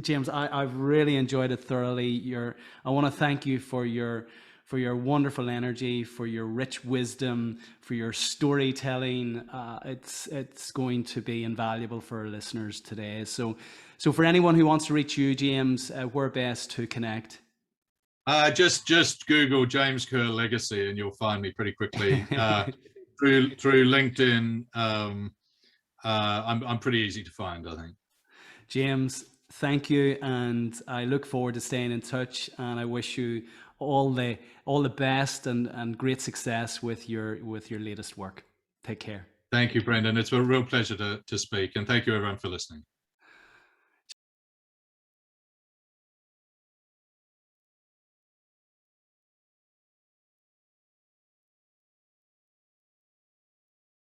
James, I've really enjoyed it thoroughly. I want to thank you for your wonderful energy, for your rich wisdom, for your storytelling. It's going to be invaluable for our listeners today. So for anyone who wants to reach you, James, where best to connect? Just Google James Kerr Legacy and you'll find me pretty quickly. Through LinkedIn, I'm pretty easy to find, I think. James, thank you, and I look forward to staying in touch, and I wish you all the best and great success with your latest work. Take care. Thank you, Brendan. It's a real pleasure to speak, and thank you everyone for listening.